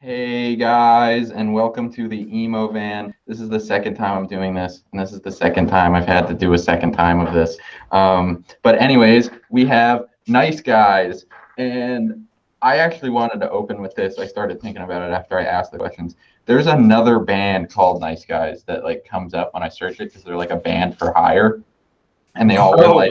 Hey guys, and welcome to the Emo Van. This is the second time I'm doing this, and this is the second time I've had to do a second time of this. But anyways, we have Nice Guys, and I actually wanted to open with this. I started thinking about it after I asked the questions. There's another band called Nice Guys that like comes up when I search it because they're like a band for hire, and they all wear like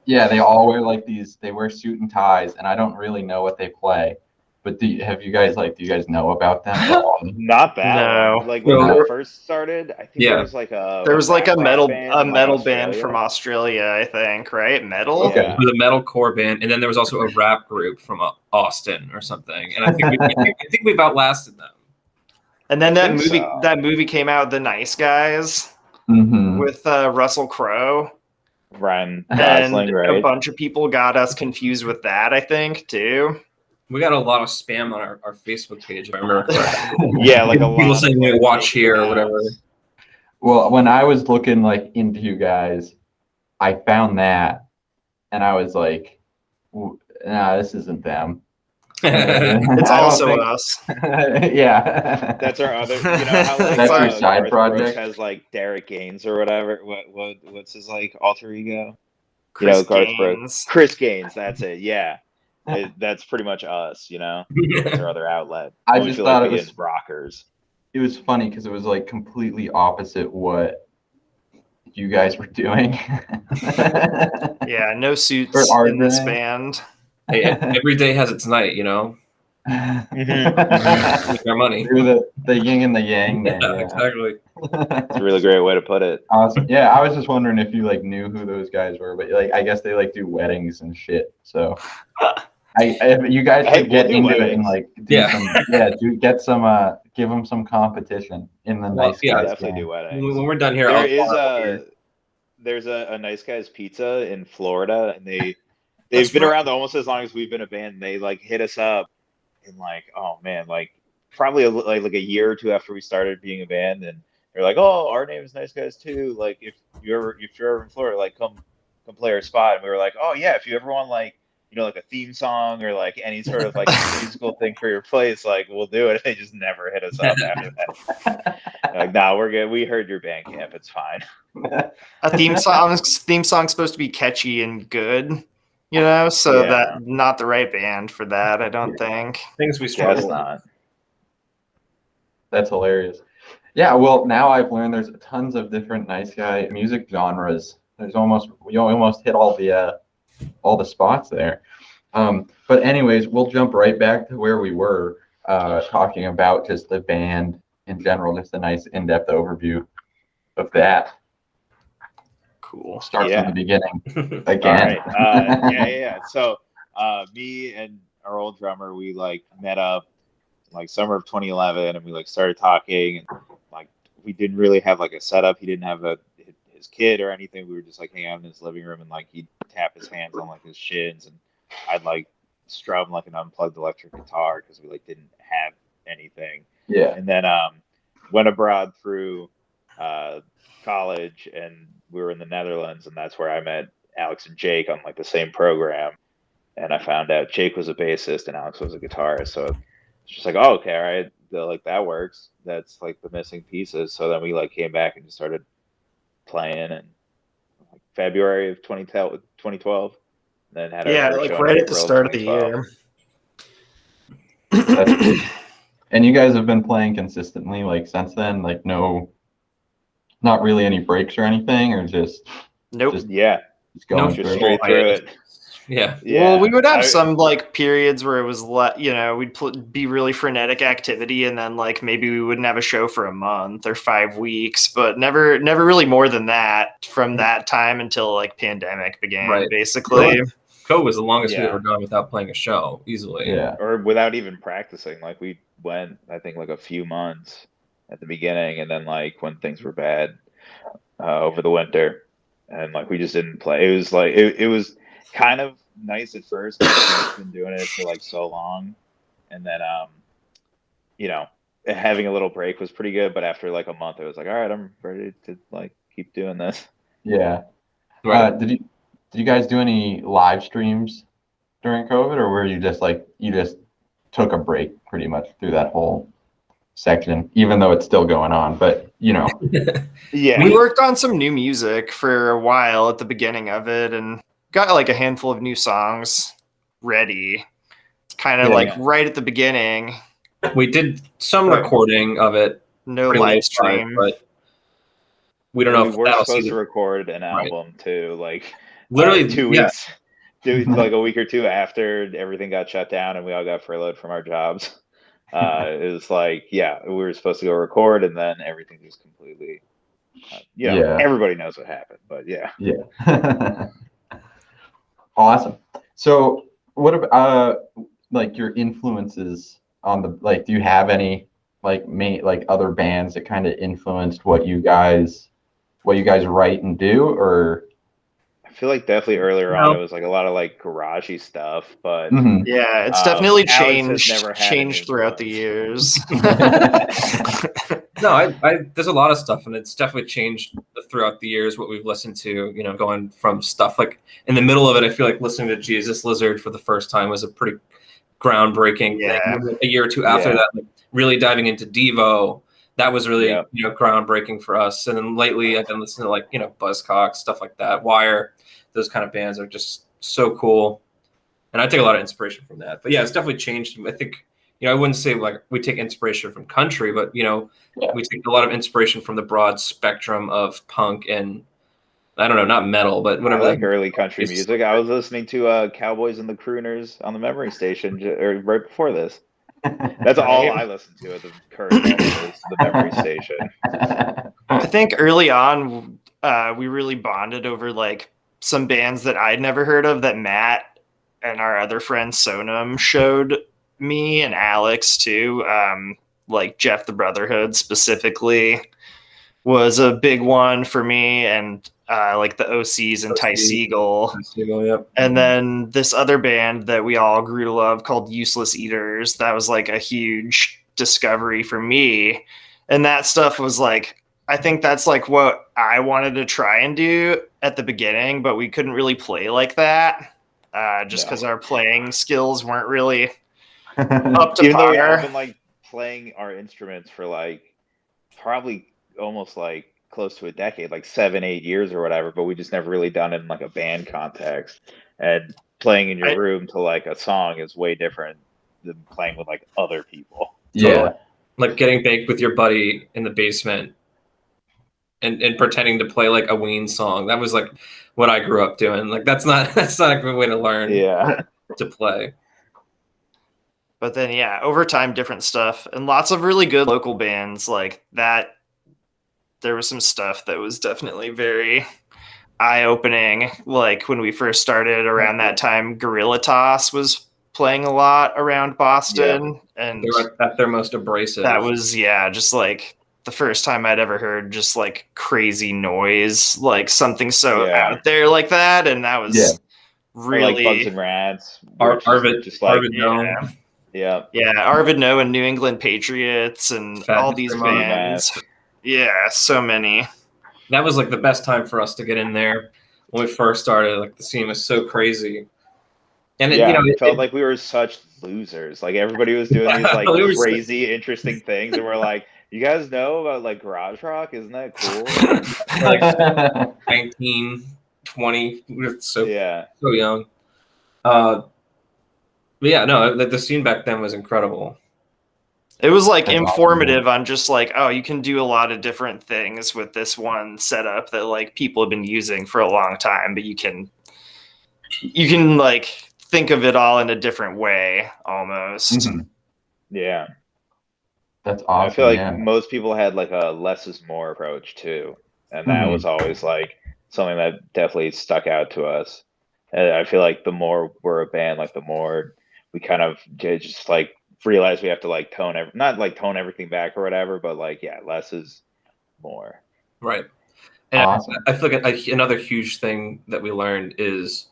yeah, they all wear like these. They wear suit and ties, and I don't really know what they play. But have you guys like? Do you guys know about them at all? Not that No. one. Like when No. that first started, I think there Yeah. was like a There was like a rap metal band Australia. from Australia, I think, right? Metal. Okay. Yeah. It was a metal core band, and then there was also a rap group from Austin or something. And I think we've outlasted them. And then I think so. that movie came out, The Nice Guys, Mm-hmm. with Russell Crowe. Ryan And Gosling, a right? bunch of people got us confused with that, I think, too. We got a lot of spam on our Facebook page, if I remember correctly. Yeah, like a People lot saying of, they like, watch fake here or accounts. whatever. Well, when I was looking like into you guys, I found that, and I was like, "Nah, this isn't them." It's I don't also think- us. Yeah. That's our other. You know how like That's your side Garth project? Brooks has like Derek Gaines or whatever. What's his like alter ego? Chris Garth Gaines. Brooks. Chris Gaines. That's it. Yeah. That's pretty much us. That's our other outlet. I We just feel thought like it being was rockers. it was funny because it was like completely opposite what you guys were doing. Yeah, no suits Or are in this they? band. Hey, every day has its night, Mm-hmm. Make our money. You're the yin and the yang there. Yeah, Yeah. exactly. It's a really great way to put it. Awesome. Yeah, I was just wondering if you like knew who those guys were, but like I guess they like do weddings and shit. So if you guys Hey, should get we'll do into it and weddings. like do Yeah. get some give them some competition in the Well, Nice yeah, Guys Definitely gang. do weddings. When we're done here, There is I'll there's a Nice Guys Pizza in Florida, and they've That's been right. around almost as long as we've been a band. They like hit us up in like, oh man, like probably like a year or two after we started being a band, and they're like, oh, our name is Nice Guys too. Like if you're ever in Florida, like come play our spot. And we were like, oh yeah, if you ever want like like a theme song or like any sort of like musical thing for your place, like we'll do it. They just never hit us up after that. Like, nah, we're good. We heard your Bandcamp. It's fine. A theme song's supposed to be catchy and good, so Yeah. that not the right band for that, I don't think. things we Guess struggle. not. That's hilarious. Yeah, well now I've learned there's tons of different Nice Guy music genres. We almost hit all the spots there. But anyways, we'll jump right back to where we were talking about just the band in general, just a nice in-depth overview of that. Cool. Start Yeah. from the beginning All again. right. Yeah. So, me and our old drummer, we like met up like summer of 2011, and we like started talking, and like we didn't really have like a setup. He didn't have his kid or anything. We were just like hanging out in his living room, and like he'd tap his hands on like his shins, and I'd like strum like an unplugged electric guitar because we like didn't have anything. Yeah. And then went abroad through college, and we were in the Netherlands, and that's where I met Alex and Jake on like the same program. And I found out Jake was a bassist and Alex was a guitarist. So it's just like, oh, okay, all right, like that works. That's like the missing pieces. So then we like came back and just started playing in like February of 2012. And then had our first like show in right at the April start of the 2012. year. That's cool. And you guys have been playing consistently like since then, like not really any breaks or anything, or just Nope. Yeah, just going just through straight through it. Yeah. Well, we would have some like periods where it was we'd be really frenetic activity, and then like maybe we wouldn't have a show for a month or 5 weeks, but never really more than that from that time until like pandemic began, Right. basically. COVID was the longest we've Yeah. ever gone without playing a show easily. Yeah. Or without even practicing. Like we went, I think, like a few months at the beginning, and then like when things were bad over the winter, and like we just didn't play. It was like it was kind of nice at first because we've been doing it for like so long, and then having a little break was pretty good. But after like a month, it was like, all right, I'm ready to like keep doing this. Yeah. Right. Did you guys do any live streams during COVID, or were you just took a break pretty much through that whole section, even though it's still going on. But Yeah. We worked on some new music for a while at the beginning of it and got like a handful of new songs ready. Kind of like right at the beginning. We did some recording of it. No pretty live late stream. but we don't know We if were that'll supposed see to the, record an album too, like literally 2 weeks, like a week or two after everything got shut down and we all got furloughed from our jobs. It was like, we were supposed to go record, and then everything just completely, everybody knows what happened, but yeah. Awesome. So what about like your influences on the, like, do you have any like other bands that kind of influenced what you guys write and do? Or I feel like definitely earlier on it was like a lot of like garagey stuff, but yeah, it's definitely Alex has never had changed throughout the years. No, there's a lot of stuff, and it's definitely changed throughout the years what we've listened to. Going from stuff like in the middle of it, I feel like listening to Jesus Lizard for the first time was a pretty groundbreaking thing. A year or two after that, like, really diving into Devo, that was really groundbreaking for us. And then lately, I've been listening to like Buzzcocks, stuff like that, Wire. Those kind of bands are just so cool, and I take a lot of inspiration from that. But yeah, it's definitely changed. I think I wouldn't say like we take inspiration from country, but we take a lot of inspiration from the broad spectrum of punk and I don't know, not metal, but whatever. I like early country music. I was listening to Cowboys and the Crooners on the memory station right before this. That's all I listen to at the current moment is the memory station. I think early on we really bonded over like some bands that I'd never heard of that Matt and our other friend Sonam showed me, and Alex too. Like Jeff the Brotherhood specifically was a big one for me, and like the OCs and Ty Segall. And then this other band that we all grew to love called Useless Eaters. That was like a huge discovery for me. And that stuff was like, I think that's like what I wanted to try and do at the beginning, but we couldn't really play like that just because our playing skills weren't really up to Even par. though I've been like playing our instruments for like probably almost like close to a decade, like 7-8 years or whatever, but we just never really done it in like a band context. And playing in your room to like a song is way different than playing with like other people. Yeah. Like getting baked with your buddy in the basement and pretending to play like a Ween song. That was like what I grew up doing. Like that's not a good way to learn to play. But then over time, different stuff and lots of really good local bands like that. There was some stuff that was definitely very eye-opening. Like when we first started around that time, Gorilla Toss was playing a lot around Boston, and they were at their most abrasive. That was just like the first time I'd ever heard just like crazy noise, like something so out there like that, and that was really or like Bugs and Rats. Arvid, just like Arvid Arvid No and New England Patriots and all these bands. Yeah, so many. That was like the best time for us to get in there when we first started. Like the scene was so crazy, and it felt like we were such losers. Like everybody was doing these like crazy, interesting things, and we're like, "You guys know about like garage rock? Isn't that cool?" Like 19, 20, we were so young. But the scene back then was incredible. It was like informative on just like, oh, you can do a lot of different things with this one setup that like people have been using for a long time, but you can like think of it all in a different way almost. Mm-hmm. Yeah. That's awesome. I feel like most people had like a less is more approach too. And that was always like something that definitely stuck out to us. And I feel like the more we're a band, like the more we kind of just like realize we have to like tone everything back or whatever, but like less is more. Right. And awesome. I feel like another huge thing that we learned is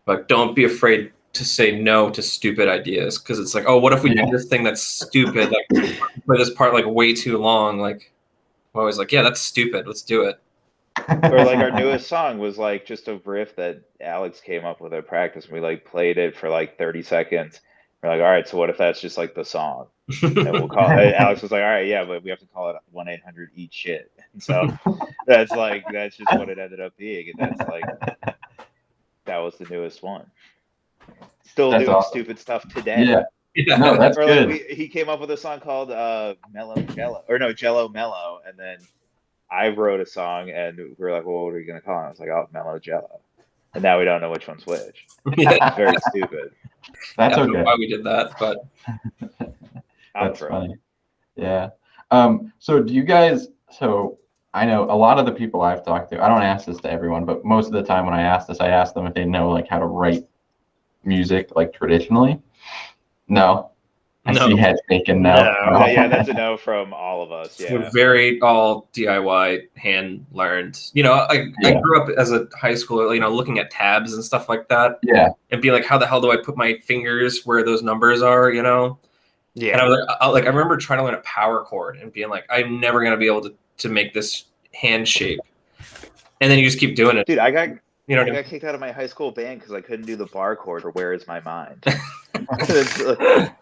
like don't be afraid to say no to stupid ideas, because it's like, oh, what if we do this thing that's stupid, like play this part like way too long? Like we're always like, that's stupid, let's do it. Or like our newest song was like just a riff that Alex came up with at practice, and we like played it for like 30 seconds. We're like, all right, so what if that's just like the song? And we'll call it. Alex was like, all right, yeah, but we have to call it 1-800 eat shit. And so that's just what it ended up being, and that's like that was the newest one. Still That's doing awesome. stupid stuff today. Yeah. Yeah. No, that's Or good. like he came up with a song called Mellow Jello, or no, Jello Mellow, and then I wrote a song and we were like, well, what are we gonna call it? I was like, oh, Mellow Jello, and now we don't know which one's which. Yeah. It's very stupid. That's I don't know okay. why we did that, but I'm That's funny. Yeah. So do you guys, so I know a lot of the people I've talked to, I don't ask this to everyone, but most of the time when I ask this, I ask them if they know like how to write music like traditionally. No. I No. see heads shaking No. now. Yeah, that's a no from all of us. we're Yeah. very all DIY, hand learned. You know, I Yeah. grew up as a high schooler, you know, looking at tabs and stuff like that, Yeah. and be like, how the hell do I put my fingers where those numbers are? You know. And I Yeah. was I remember trying to learn a power chord and being like, I'm never gonna be able to make this hand shape. And then you just keep doing it. Dude, I got You know I what I mean? got kicked out of my high school band because I couldn't do the bar chord or Where Is My Mind.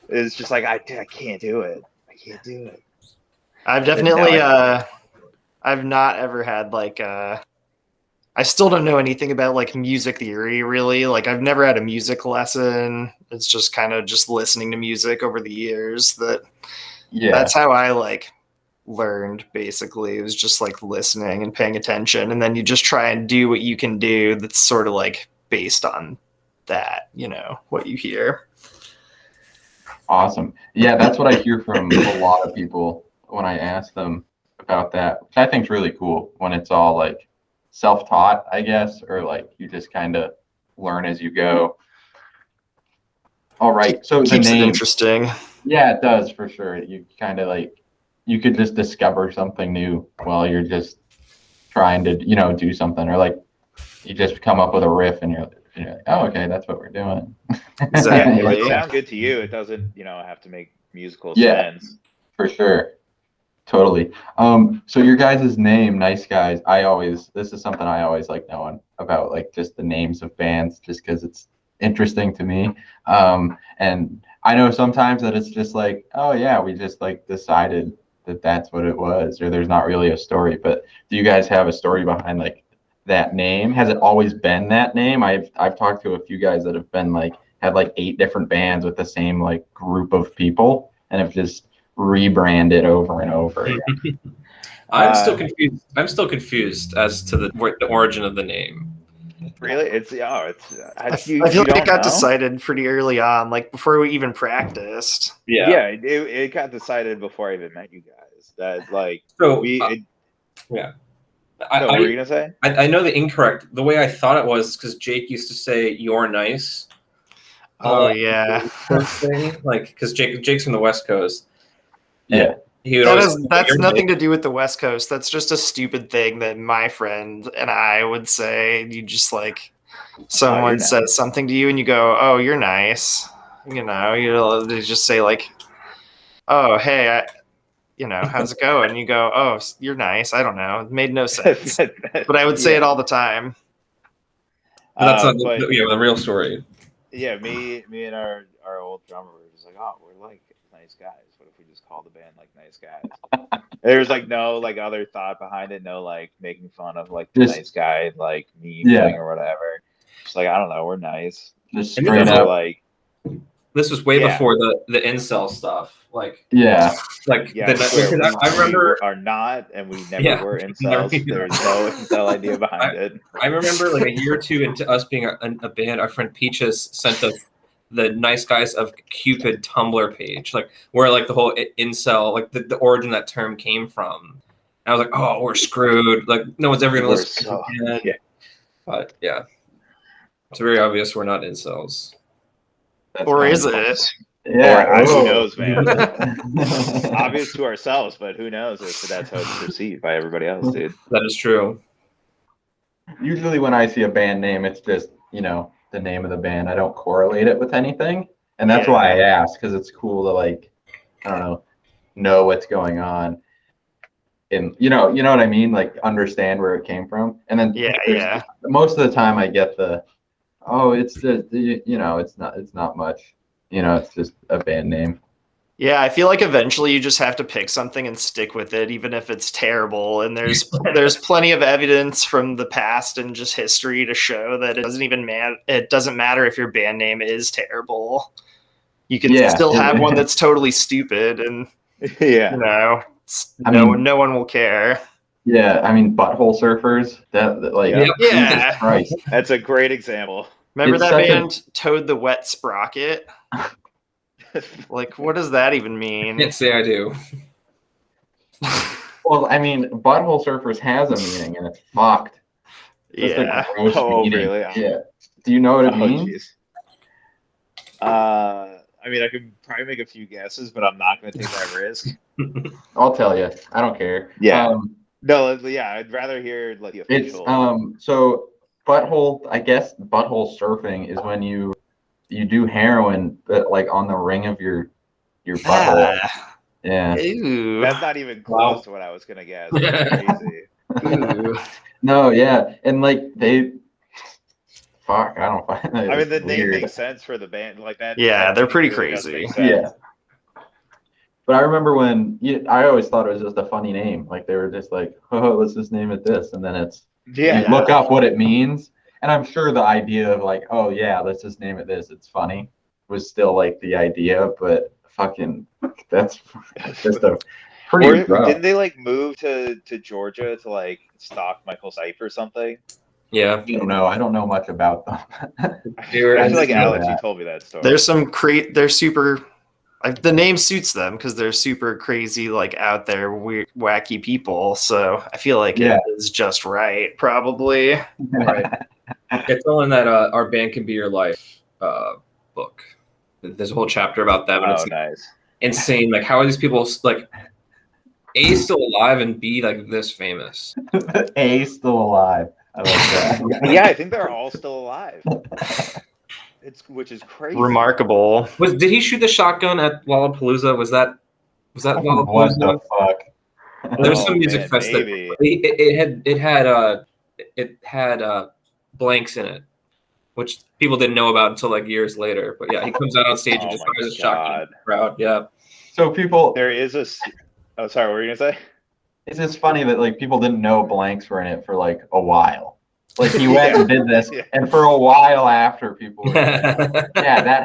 It's just like I can't do it. I can't do it. I've And now definitely I- I've not ever had like I still don't know anything about like music theory really. Like I've never had a music lesson. It's just kind of just listening to music over the years that Yeah. that's how I like learned basically. It was just like listening and paying attention, and then you just try and do what you can do that's sort of like based on that, you know, what you hear. Awesome. Yeah, that's what I hear from a lot of people when I ask them about that, which I think is really cool when it's all like self-taught, I guess, or like you just kind of learn as you go. All right. So the Keeps it name, interesting. yeah, it does for sure. You kind of like, you could just discover something new while you're just trying to, you know, do something, or like you just come up with a riff and you're like, oh, okay, that's what we're doing. Yeah, Exactly. if it Yeah. sounds good to you, it doesn't, have to make musical Yeah. sense. For sure. Totally. So your guys' name, Nice Guys, this is something I always like knowing about, like just the names of bands, just because it's interesting to me. And I know sometimes that it's just like, oh yeah, we just like decided that that's what it was, or there's not really a story. But do you guys have a story behind like that name? Has it always been that name? I've talked to a few guys that have been like had like 8 different bands with the same like group of people and have just rebranded over and over again. I'm still confused as to the origin of the name. Really? It's I you feel like don't it got know? decided pretty early on, like before we even practiced. Yeah, it got decided before I even met you guys. That like So no, what were you gonna say? I know the incorrect. The way I thought it was because Jake used to say "you're nice." Oh yeah, like because Jake's from the West Coast. Yeah. He would always say, that's "You're nothing nice." to do with the West Coast. That's just a stupid thing that my friend and I would say. You just like someone nice. says something to you and you go, "Oh, you're nice." They just say like, "Oh, hey, how's it going?" And you go, "Oh, you're nice." I don't know. It made no sense, but I would say it all the time. But that's not but the real story. yeah, me and our old drummer were just like, oh, we're like nice guys. What if we just call the band like Nice Guys? There's like no like other thought behind it, no like making fun of like the Just- nice guy like meme Yeah. thing or whatever. Just like I don't know, we're nice. Just And straight these We're up. like This was way Yeah. before the incel stuff. Like Yeah. yeah, I swear, I remember we are not, and we never were incels. Never- There's no incel idea behind it. I remember like a year or two into us being a band, our friend Peaches sent us the Nice Guys of Cupid Tumblr page, like where like the whole incel, like the origin that term came from. And I was like, oh, we're screwed. Like no one's ever gonna We're listen to so- it again. yeah. But yeah, it's very obvious we're not incels. That's Or fine. is it? Yeah. Or who whoa. knows, man? Obvious to ourselves, but who knows if that's how it's perceived by everybody else, dude. That is true. Usually when I see a band name, it's just, the name of the band. I don't correlate it with anything. And that's Yeah. why I ask, because it's cool to like, I don't know what's going on. And you know what I mean? Like understand where it came from. And then Yeah. most of the time I get it's not much, it's just a band name. Yeah, I feel like eventually you just have to pick something and stick with it, even if it's terrible. And there's plenty of evidence from the past and just history to show that it doesn't even matter. It doesn't matter if your band name is terrible. You can still have one that's totally stupid, and Yeah. no one will care. Yeah, I mean, Butthole Surfers. That like, Yeah. Jesus Christ. That's a great example. Remember It's that such a- band, Toad the Wet Sprocket? Like, what does that even mean? Can't say I do. Well, I mean, Butthole Surfers has a meaning, and it's fucked. Just Yeah. a gross Oh, meaning. really? Yeah. Do you know what it Oh, means? jeez. I mean, I could probably make a few guesses, but I'm not going to take that risk. I'll tell you. I don't care. Yeah. No, yeah, I'd rather hear like the It's official. so butthole. I guess butthole surfing is when you do heroin, but like on the ring of your butthole. Yeah. Ew. That's not even close to what I was going to guess. That's crazy. Ew. No, yeah, and like fuck, I don't find that. I mean, the it's name weird. makes sense for the band. Like that. Yeah, that they're pretty really does crazy. make sense. Yeah. But I remember when I always thought it was just a funny name. Like they were just like, oh, let's just name it this, and then it's Yeah. you look up what it means, and I'm sure the idea of like, oh yeah, let's just name it this, it's funny, was still like the idea, but fucking that's just a pretty rough. Didn't they like move to Georgia to like stalk Michael Stipe or something? Yeah. I don't know. I don't know much about them. I feel like just know Alex, you that. told me that story. There's some they're super. The name suits them because they're super crazy, like out there, weird, wacky people. So I feel like it is just right, probably. Right. It's all in that Our Band Can Be Your Life book. There's a whole chapter about them, and it's nice. insane. Like, how are these people like A, still alive, and B, like this famous? A, still alive. I like that. Yeah, I think they're all still alive. Which is crazy. Remarkable. Did he shoot the shotgun at Lollapalooza? Was that What Lollapalooza? the fuck? There's some music fest maybe. that it had blanks in it, which people didn't know about until like years later. But yeah, he comes out on stage and just fires a shotgun at the crowd. Yeah. So people, There is a. Oh, sorry. What were you gonna say? it's just funny that like people didn't know blanks were in it for like a while. Like he went and did this, and for a while after, people were like, yeah, that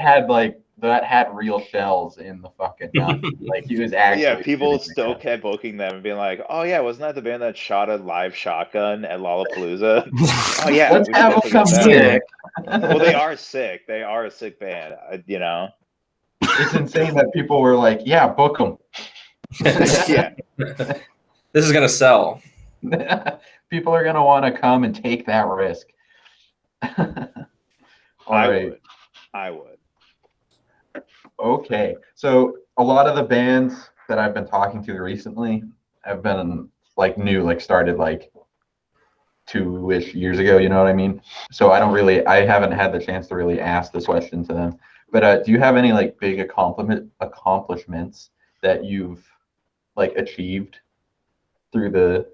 had real shells in the fucking gun. Like he was actually. Yeah, people shooting still the gun. kept booking them and being like, "Oh yeah, wasn't that the band that shot a live shotgun at Lollapalooza?" Oh yeah, Let's we have definitely them got come that. in. Well, they are sick. They are a sick band. It's insane that people were like, yeah, book them. Yeah. This is gonna sell. People are gonna want to come and take that risk. I would. Okay, so a lot of the bands that I've been talking to recently have been like new, like started like 2-ish years ago. You know what I mean? So I haven't had the chance to really ask this question to them. But do you have any like big accomplishments that you've like achieved through the,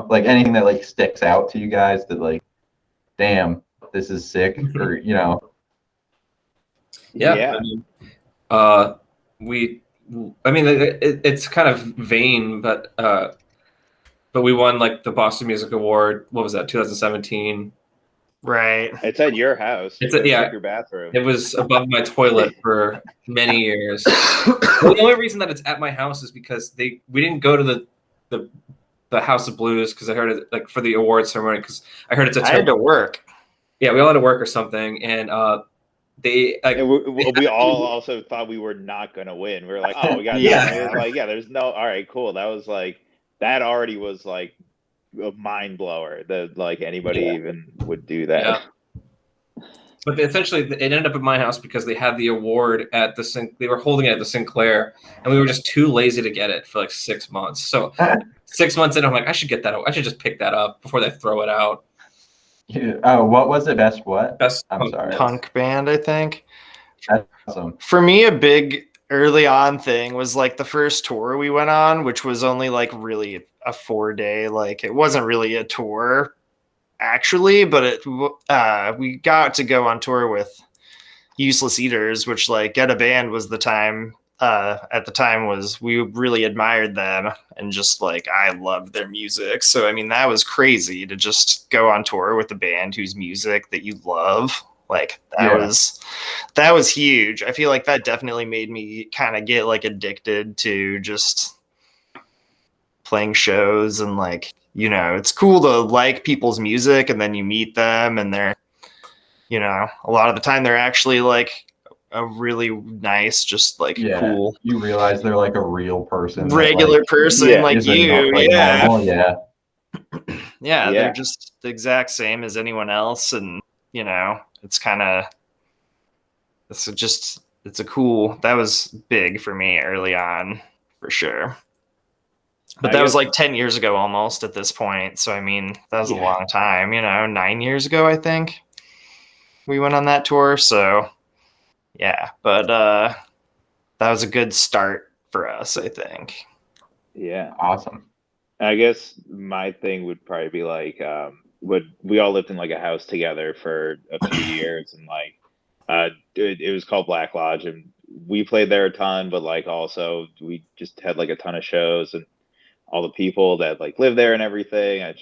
like anything that like sticks out to you guys that like, damn, this is sick, or Yeah. I mean, it's kind of vain, but we won like the Boston Music Award. What was that? 2017. Right. It's at your house. It's Go yeah. check your bathroom. It was above my toilet for many years. Well, the only reason that it's at my house is because we didn't go to the House of Blues because I heard it like for the award ceremony because I heard it's a. I had to work. Yeah, we all had to work or something, and they like. And we all also thought we were not gonna win. We were like, oh, we got there's no. All right, cool. That already was like a mind blower that like anybody even would do that. Yeah. But essentially, it ended up at my house because they had the award at they were holding it at the Sinclair, and we were just too lazy to get it for like 6 months. So 6 months in, I'm like, I should get that. I should just pick that up before they throw it out. Oh, what was it? Best what? Best I'm sorry. Punk band, I think. That's awesome. For me, a big early on thing was like the first tour we went on, which was only like really a 4-day. Like it wasn't really a tour, actually, but we got to go on tour with, Useless Eaters, which like Get a Band was the time at the time was we really admired them and just like I loved their music. So I mean that was crazy to just go on tour with a band whose music that you love. Like that was huge. I feel like that definitely made me kind of get like addicted to just playing shows and like, you know, it's cool to like people's music and then you meet them and they're, you know, a lot of the time they're actually like a really nice, just like cool. You realize they're like a real person. Regular person like you. Yeah. Normal. Yeah. Yeah. They're just the exact same as anyone else. And, you know, it's kind of, it's a cool, that was big for me early on for sure. But that was like 10 years ago almost at this point. So, I mean, that was a long time, you know, 9 years ago, I think we went on that tour. So, yeah, but that was a good start for us, I think. Yeah. Awesome. I guess my thing would probably be like, we all lived in like a house together for a few years, and like, it was called Black Lodge, and we played there a ton, but like also we just had like a ton of shows, and all the people that like live there and everything. I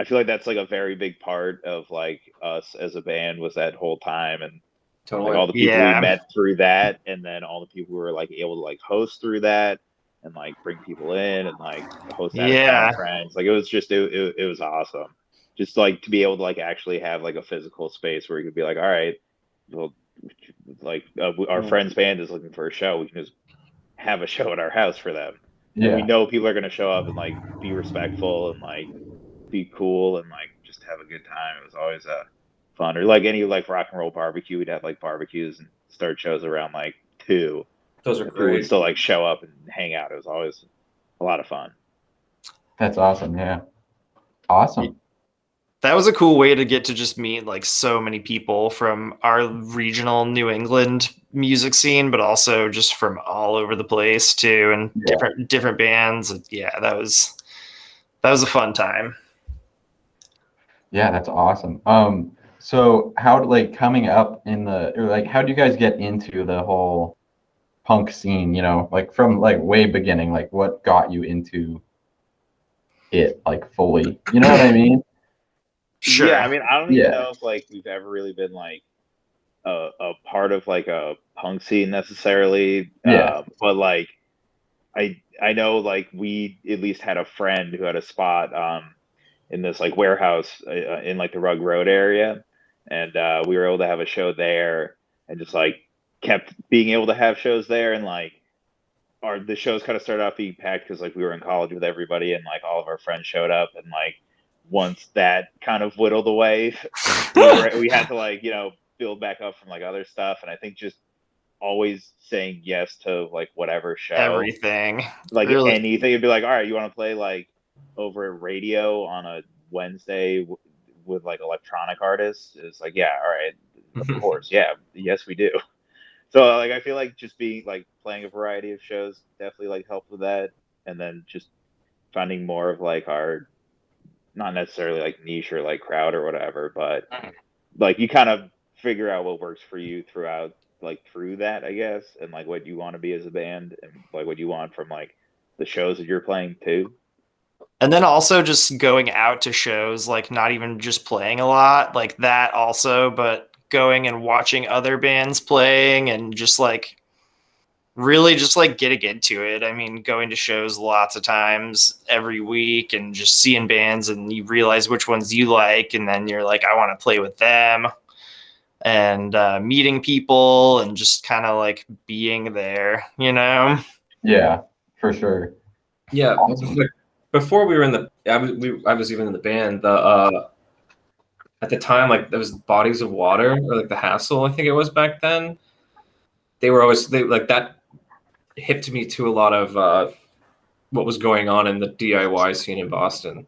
feel like that's like a very big part of like us as a band was that whole time, and Totally. like all the people we met through that, and then all the people who were like able to like host through that and like bring people in and like host out of town friends. Like it was just it was awesome. Just like to be able to like actually have like a physical space where you could be like, all right, well, like our friend's band is looking for a show. We can just have a show at our house for them. Yeah. And we know people are going to show up and like be respectful and like be cool and like just have a good time. It was always fun. Or like any like rock and roll barbecue, we'd have like barbecues and start shows around like 2. Those are great. We'd still like show up and hang out. It was always a lot of fun. That's awesome. Yeah. Awesome. That was a cool way to get to just meet like so many people from our regional New England music scene, but also just from all over the place too, and different bands. Yeah, that was a fun time. Yeah, that's awesome. So how like coming up in how do you guys get into the whole punk scene, you know, like from like way beginning, like what got you into it like fully, you know what I mean? Sure. Yeah, I mean, I don't even know if like we've ever really been like a part of like a punk scene necessarily. But like I know like we at least had a friend who had a spot in this like warehouse in like the Rug Road area, and we were able to have a show there, and just like kept being able to have shows there, and like the shows kind of started off being packed because like we were in college with everybody, and like all of our friends showed up, and like once that kind of whittled away, we had to like, you know, build back up from like other stuff. And I think just always saying yes to like whatever show, everything, like really. Anything. You'd be like, all right, you want to play like over at radio on a Wednesday with like electronic artists? It's like, yeah, all right, of course, yeah, yes, we do. So like I feel like just being like playing a variety of shows definitely like helped with that, and then just finding more of like our not necessarily like niche or like crowd or whatever, but like you kind of figure out what works for you throughout like through that, I guess, and like what you want to be as a band and like what you want from like the shows that you're playing too. And then also just going out to shows, like not even just playing a lot like that also, but going and watching other bands playing and just like really just like getting into it. I mean, going to shows lots of times every week and just seeing bands, and you realize which ones you like, and then you're like, I want to play with them, and meeting people and just kind of like being there, you know? Yeah, for sure. Yeah. Awesome. Before we were in the, I was even in the band, at the time, like there was Bodies of Water or like the Hassle, I think it was back then. They like that hipped me to a lot of what was going on in the DIY scene in Boston.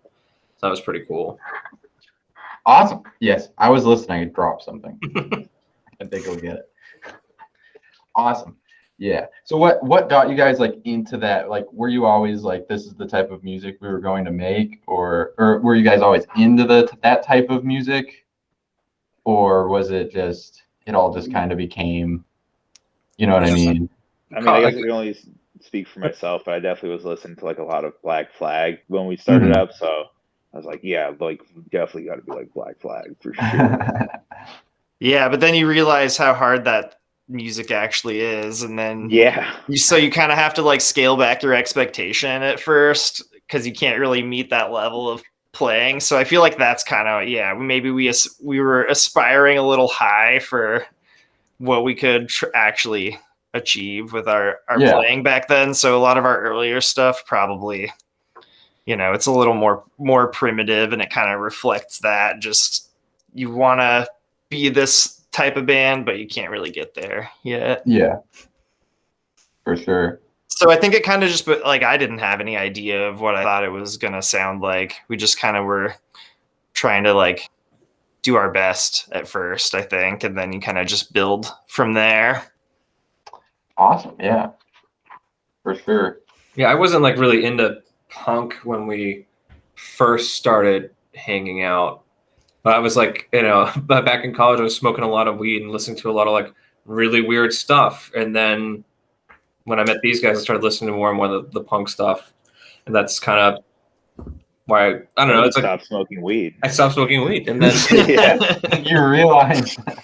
So that was pretty cool. Awesome. Yes, I was listening. It dropped something. I think I'll get it. Awesome. Yeah. So what got you guys like into that? Like, were you always like, this is the type of music we were going to make, or were you guys always into that type of music, or was it just it all just kind of became, you know what I mean? I mean, I guess I can only speak for myself, but I definitely was listening to like a lot of Black Flag when we started up. So I was like, yeah, like definitely got to be like Black Flag for sure. Yeah, but then you realize how hard that music actually is, and then Yeah. you kind of have to like scale back your expectation at first because you can't really meet that level of playing. So I feel like that's kind of maybe we were aspiring a little high for what we could actually achieve with our playing back then. So a lot of our earlier stuff probably, it's a little more primitive, and it kind of reflects that. Just you want to be this type of band, but you can't really get there yet. Yeah, for sure. So I think it kind of just, but like I didn't have any idea of what I thought it was gonna sound like. We just kind of were trying to like do our best at first, I think, and then you kind of just build from there. Awesome, yeah, for sure. Yeah, I wasn't like really into punk when we first started hanging out. But I was like, back in college, I was smoking a lot of weed and listening to a lot of like really weird stuff. And then when I met these guys, I started listening to more and more of the punk stuff. And that's kind of why I don't know. It's stopped smoking weed. I stopped smoking weed, and then you realize. I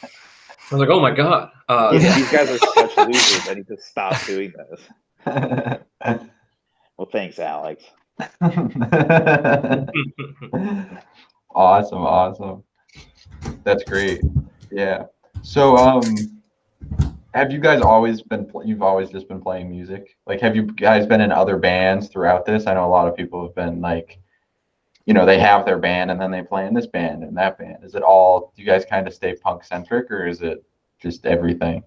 was like, oh my god, these guys are such losers. I need to stop doing this. Well, thanks, Alex. Awesome. That's great. Yeah. So, have you guys you've always just been playing music? Like, have you guys been in other bands throughout this? I know a lot of people have been like, they have their band and then they play in this band and that band. Is it all, do you guys kind of stay punk centric, or is it just everything?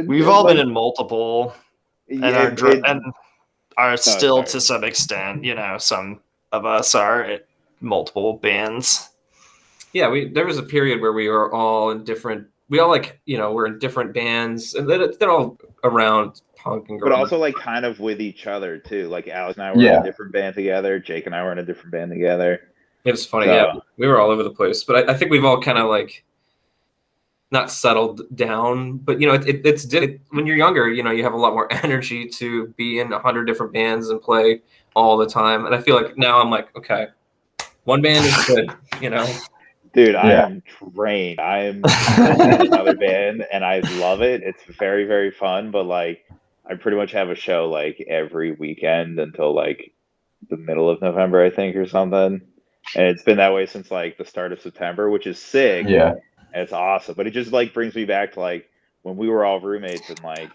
We've all been in multiple and are still to some extent, some of us are at multiple bands. Yeah, there was a period where we were all in different. We all we're in different bands, and they're all around punk and. But also like kind of with each other too. Like Alex and I were in a different band together. Jake and I were in a different band together. It was funny, yeah. We were all over the place, but I think we've all kind of like not settled down. But it's when you're younger, you have a lot more energy to be in 100 different bands and play all the time. And I feel like now I'm like, okay, one band is good, Dude, I am trained. I am in another band, and I love it. It's very, very fun. But like, I pretty much have a show like every weekend until like the middle of November, I think, or something. And it's been that way since like the start of September, which is sick. Yeah, and it's awesome. But it just like brings me back to like when we were all roommates, and like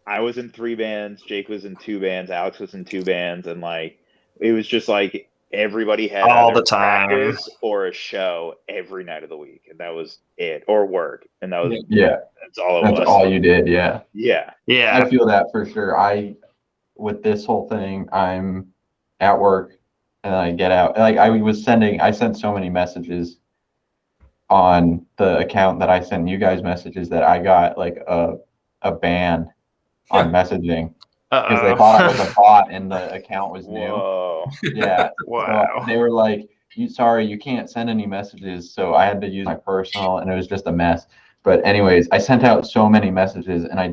I was in 3 bands, Jake was in 2 bands, Alex was in 2 bands, and like it was just like. Everybody had all the time practice or a show every night of the week, and that was it, or work, and that was that's all it was. That's all you did, yeah. I feel that for sure. With this whole thing, I'm at work and I get out. Like I sent so many messages on the account that I sent you guys messages that I got like a ban on messaging. Because they thought I was a bot and the account was new. Whoa. Yeah. Wow. So they were like, you can't send any messages. So I had to use my personal, and it was just a mess. But anyways, I sent out so many messages, and I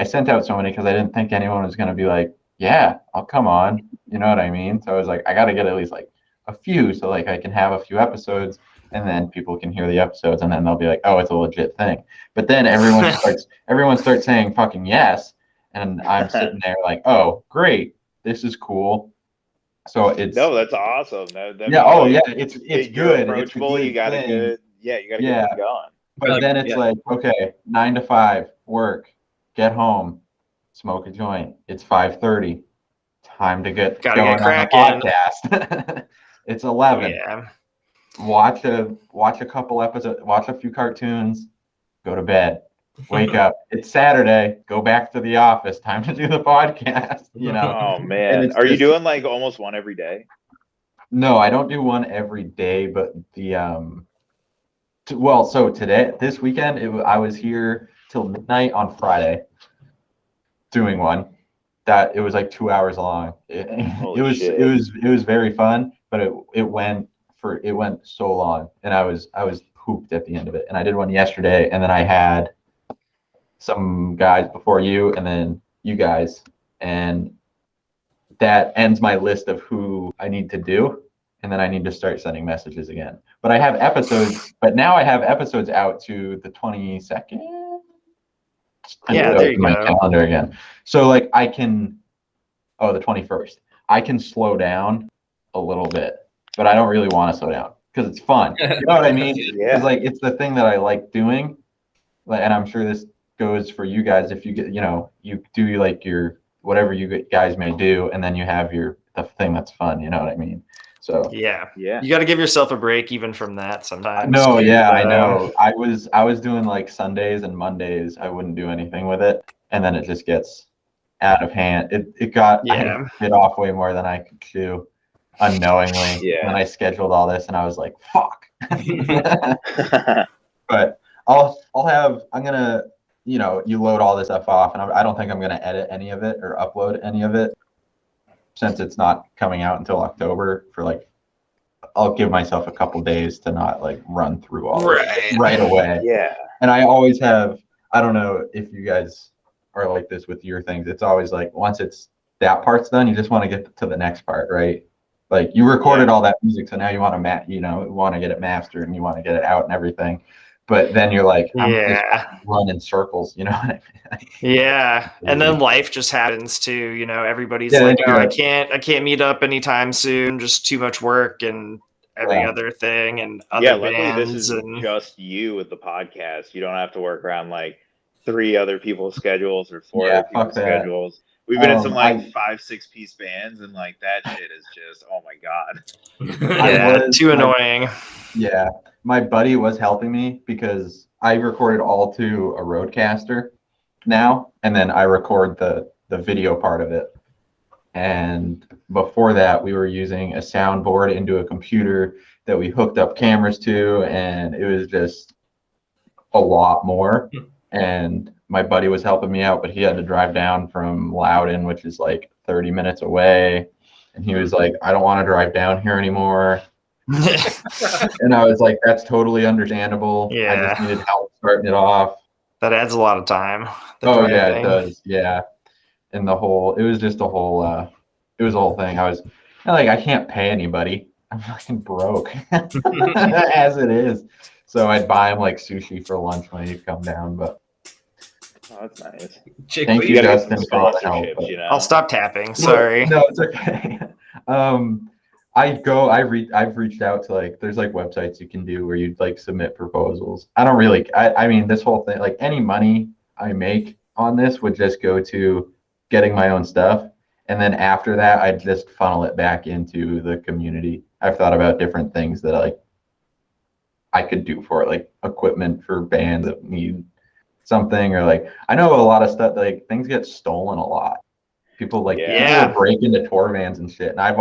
sent out so many because I didn't think anyone was going to be like, yeah, I'll come on. You know what I mean? So I was like, I got to get at least like a few, so like I can have a few episodes, and then people can hear the episodes, and then they'll be like, oh, it's a legit thing. But then everyone starts saying fucking yes. And I'm sitting there like, oh, great, this is cool. So it's that's awesome. It's good. Approachable. You got a good, you got to get it going. But then it's like, okay, 9 to 5, work, get home, smoke a joint. It's 5:30, time to get going on the podcast. It's 11. Yeah. Watch a couple episodes. Watch a few cartoons. Go to bed. Wake up. It's Saturday. Go back to the office. Time to do the podcast. Oh man, are you doing like almost one every day? No, I don't do one every day. But so this weekend, I was here till midnight on Friday, doing one. That it was like 2 hours long. It was very fun, but it went so long, and I was pooped at the end of it. And I did one yesterday, and then I had some guys before you, and then you guys, and that ends my list of who I need to do. And then I need to start sending messages again. But I have episodes, but now I have episodes out to the 22nd. Yeah, there you my go. calendar again. So like I can, the 21st. I can slow down a little bit, but I don't really want to slow down because it's fun. You know what I mean? Yeah. It's like it's the thing that I like doing. And I'm sure this goes for you guys if you get, you do like your whatever you guys may do, and then you have the thing that's fun. You know what I mean? So Yeah. Yeah. You got to give yourself a break even from that sometimes. no, yeah, I know. I was doing like Sundays and Mondays. I wouldn't do anything with it, and then it just gets out of hand. I bit off way more than I could chew unknowingly. Yeah. And I scheduled all this, and I was like, "Fuck." But I'm gonna, you load all this stuff off, and I don't think I'm gonna edit any of it or upload any of it since it's not coming out until October. I'll give myself a couple days to not like run through all this right away. Yeah. And I always have, I don't know if you guys are like this with your things. It's always like once that part's done, you just want to get to the next part, right? Like you recorded all that music, so now you want to get it mastered and you want to get it out and everything. But then you're like, I'm just run in circles, you know what I mean? Yeah. And then life just happens too, everybody's like, oh, I can't meet up anytime soon, just too much work and every other thing and other luckily bands. this is just you with the podcast. You don't have to work around like 3 other people's schedules or 4 other people's schedules. We've been in some like 5-6 piece bands, and like that shit is just, oh my god. Too annoying. Yeah. My buddy was helping me because I recorded all to a Rodecaster now, and then I record the video part of it. And before that, we were using a soundboard into a computer that we hooked up cameras to, and it was just a lot more. And my buddy was helping me out, but he had to drive down from Loudon, which is like 30 minutes away. And he was like, I don't want to drive down here anymore. And I was like, that's totally understandable. Yeah. I just needed help starting it off. That adds a lot of time. Yeah, it does. Yeah. And it was just a whole thing. I was like, I can't pay anybody. I'm fucking broke as it is. So I'd buy him like sushi for lunch when he'd come down. But that's nice. Jake, thank you, Justin, for all the help. I'll stop tapping. Sorry. No, it's okay. I've reached out to like, there's like websites you can do where you'd like submit proposals. I mean, this whole thing, like any money I make on this would just go to getting my own stuff. And then after that, I'd just funnel it back into the community. I've thought about different things that like I could do for it, like equipment for bands that need something, or like, I know a lot of stuff, like things get stolen a lot. People people break into tour vans and shit. And I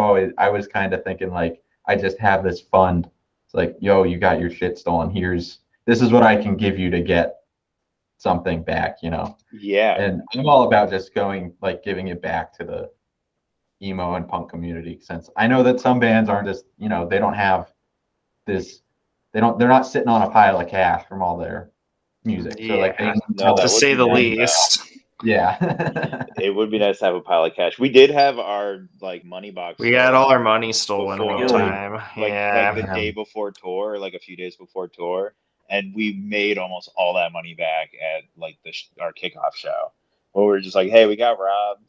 was kind of thinking like, I just have this fund. It's like, yo, you got your shit stolen. This is what I can give you to get something back, Yeah. And I'm all about just giving it back to the emo and punk community, since I know that some bands aren't just, they don't have this, they're not sitting on a pile of cash from all their music. So like, to say the least. Yeah. It would be nice to have a pile of cash. We did have our like money box. We got all our money stolen one time. Like the day before tour, like a few days before tour, and we made almost all that money back at like our kickoff show. Where we were just like, hey, we got robbed.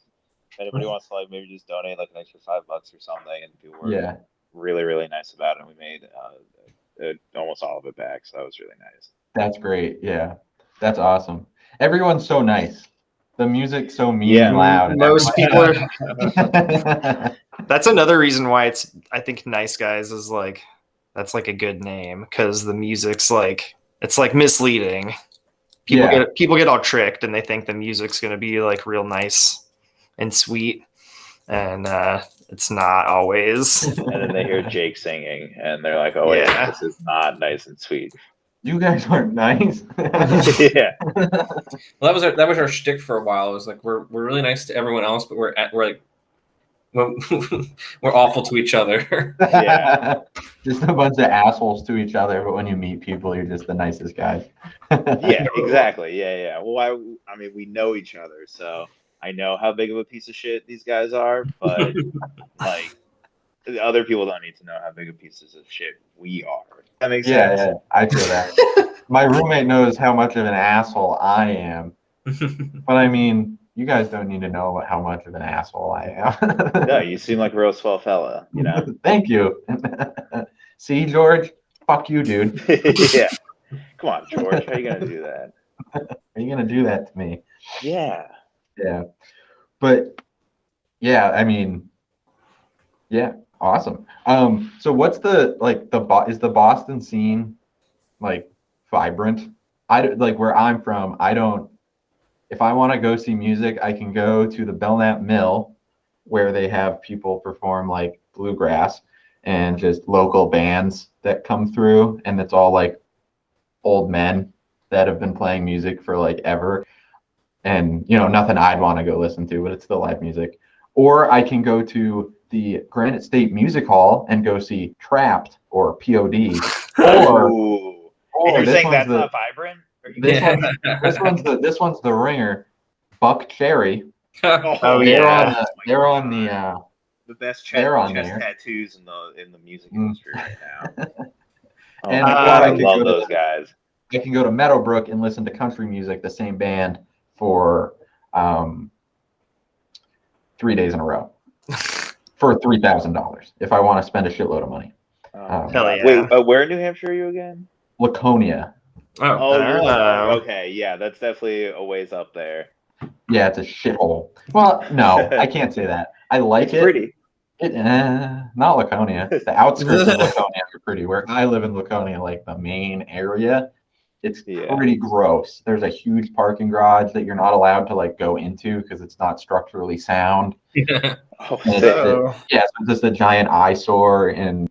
Anybody wants to like maybe just donate like an extra $5 or something, and people were really, really nice about it. And we made almost all of it back, so that was really nice. That's great. Yeah, that's awesome. Everyone's so nice. The music's so mean and loud. Most people are. That's another reason why I think Nice Guys is like, that's like a good name, because the music's like, it's like misleading. People get all tricked and they think the music's gonna be like real nice and sweet, and it's not always. And then they hear Jake singing and they're like, oh wait, this is not nice and sweet. You guys aren't nice. Yeah. Well, that was our shtick for a while. It was like we're really nice to everyone else, but we're we're awful to each other. Yeah. Just a bunch of assholes to each other, but when you meet people, you're just the nicest guys. Yeah, exactly. Yeah. Well, I mean, we know each other, so I know how big of a piece of shit these guys are, but like, the other people don't need to know how big of pieces of shit we are. That makes sense. Yeah, I feel that. My roommate knows how much of an asshole I am, but I mean, you guys don't need to know how much of an asshole I No, am. you seem like a real swell fella, you know? Thank you. See, George? Fuck you, dude. Yeah. Come on, George. How you gonna do that? Are you gonna do that to me? Yeah. Yeah. But yeah, I mean, yeah, awesome. So what's the like is the Boston scene like vibrant? Like where I'm from, I don't if I want to go see music, I can go to the Belknap Mill where they have people perform like bluegrass and just local bands that come through, and it's all like old men that have been playing music for like ever. And nothing I'd want to go listen to, but it's still live music. Or I can go to the Granite State Music Hall and go see Trapped or POD. Or Ooh. And you're this saying one's that's the not vibrant? Are you this kidding? this one's the ringer. Buck Cherry. Oh, They're yeah. on the best they're on chest there. tattoos in the music Mm. industry right now. Oh And my or god, I I could love go to those guys. I can go to Meadowbrook and listen to country music, the same band, for 3 days in a row for $3,000 if I want to spend a shitload of money. Oh, Hell God. yeah. Wait, where in New Hampshire are you again? Laconia. Oh, Oh, you're in Laconia. Oh. Okay, yeah, that's definitely a ways up there. Yeah, it's a shithole. Well, no, I can't say that. I like It's it. pretty. Not Laconia. The outskirts of Laconia are pretty. Where I live in Laconia, like the main area, it's Yeah. pretty gross. There's a huge parking garage that you're not allowed to like go into because it's not structurally sound. Oh, And sick. yeah, so it's just a giant eyesore, and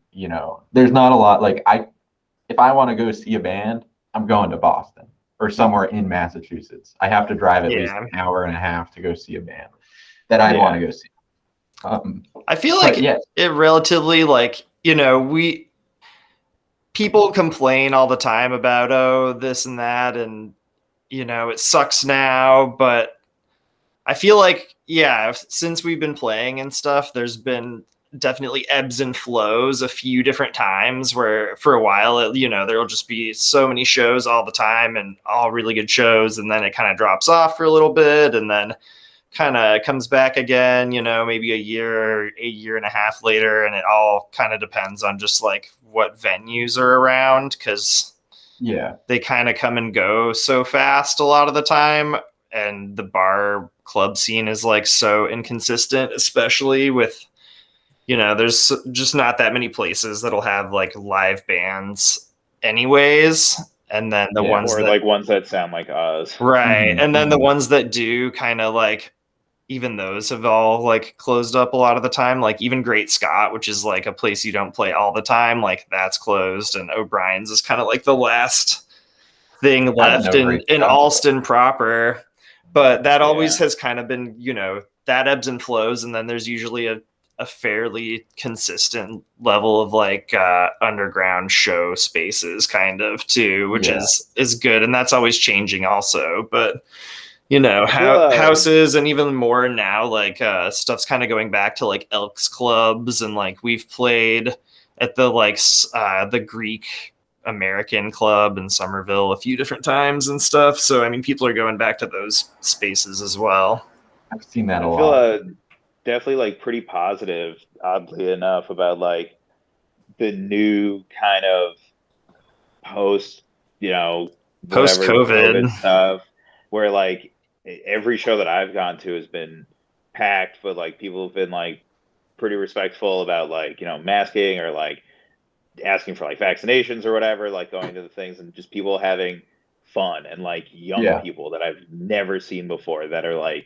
there's not a lot. Like if I want to go see a band, I'm going to Boston or somewhere in Massachusetts. I have to drive at least an hour and a half to go see a band that I want to go see. I feel like it relatively like, people complain all the time about, oh, this and that, and, it sucks now. But I feel like, yeah, since we've been playing and stuff, there's been definitely ebbs and flows a few different times where for a while, there'll just be so many shows all the time and all really good shows. And then it kind of drops off for a little bit and then kind of comes back again, maybe a year and a half later. And it all kind of depends on just like what venues are around, because they kind of come and go so fast a lot of the time. And the bar club scene is like so inconsistent, especially with, there's just not that many places that'll have like live bands anyways. And then the ones or that, like ones that sound like us. right. Mm-hmm. And then the ones that do kind of like, even those have all like closed up a lot of the time. Like even Great Scott, which is like a place you don't play all the time, like that's closed. And O'Brien's is kind of like the last thing left in Alston proper. But that always has kind of been, that ebbs and flows. And then there's usually a fairly consistent level of like underground show spaces kind of too, which is good. And that's always changing also. But houses and even more now, like stuff's kind of going back to like Elks clubs, and like we've played at the like the Greek American club in Somerville a few different times and stuff. So I mean, people are going back to those spaces as well. I've seen that a lot. I feel definitely like pretty positive, oddly enough, about like the new kind of post COVID stuff, where like every show that I've gone to has been packed, but like people have been like pretty respectful about like masking or like asking for like vaccinations or whatever, like going to the things, and just people having fun, and like young people that I've never seen before that are like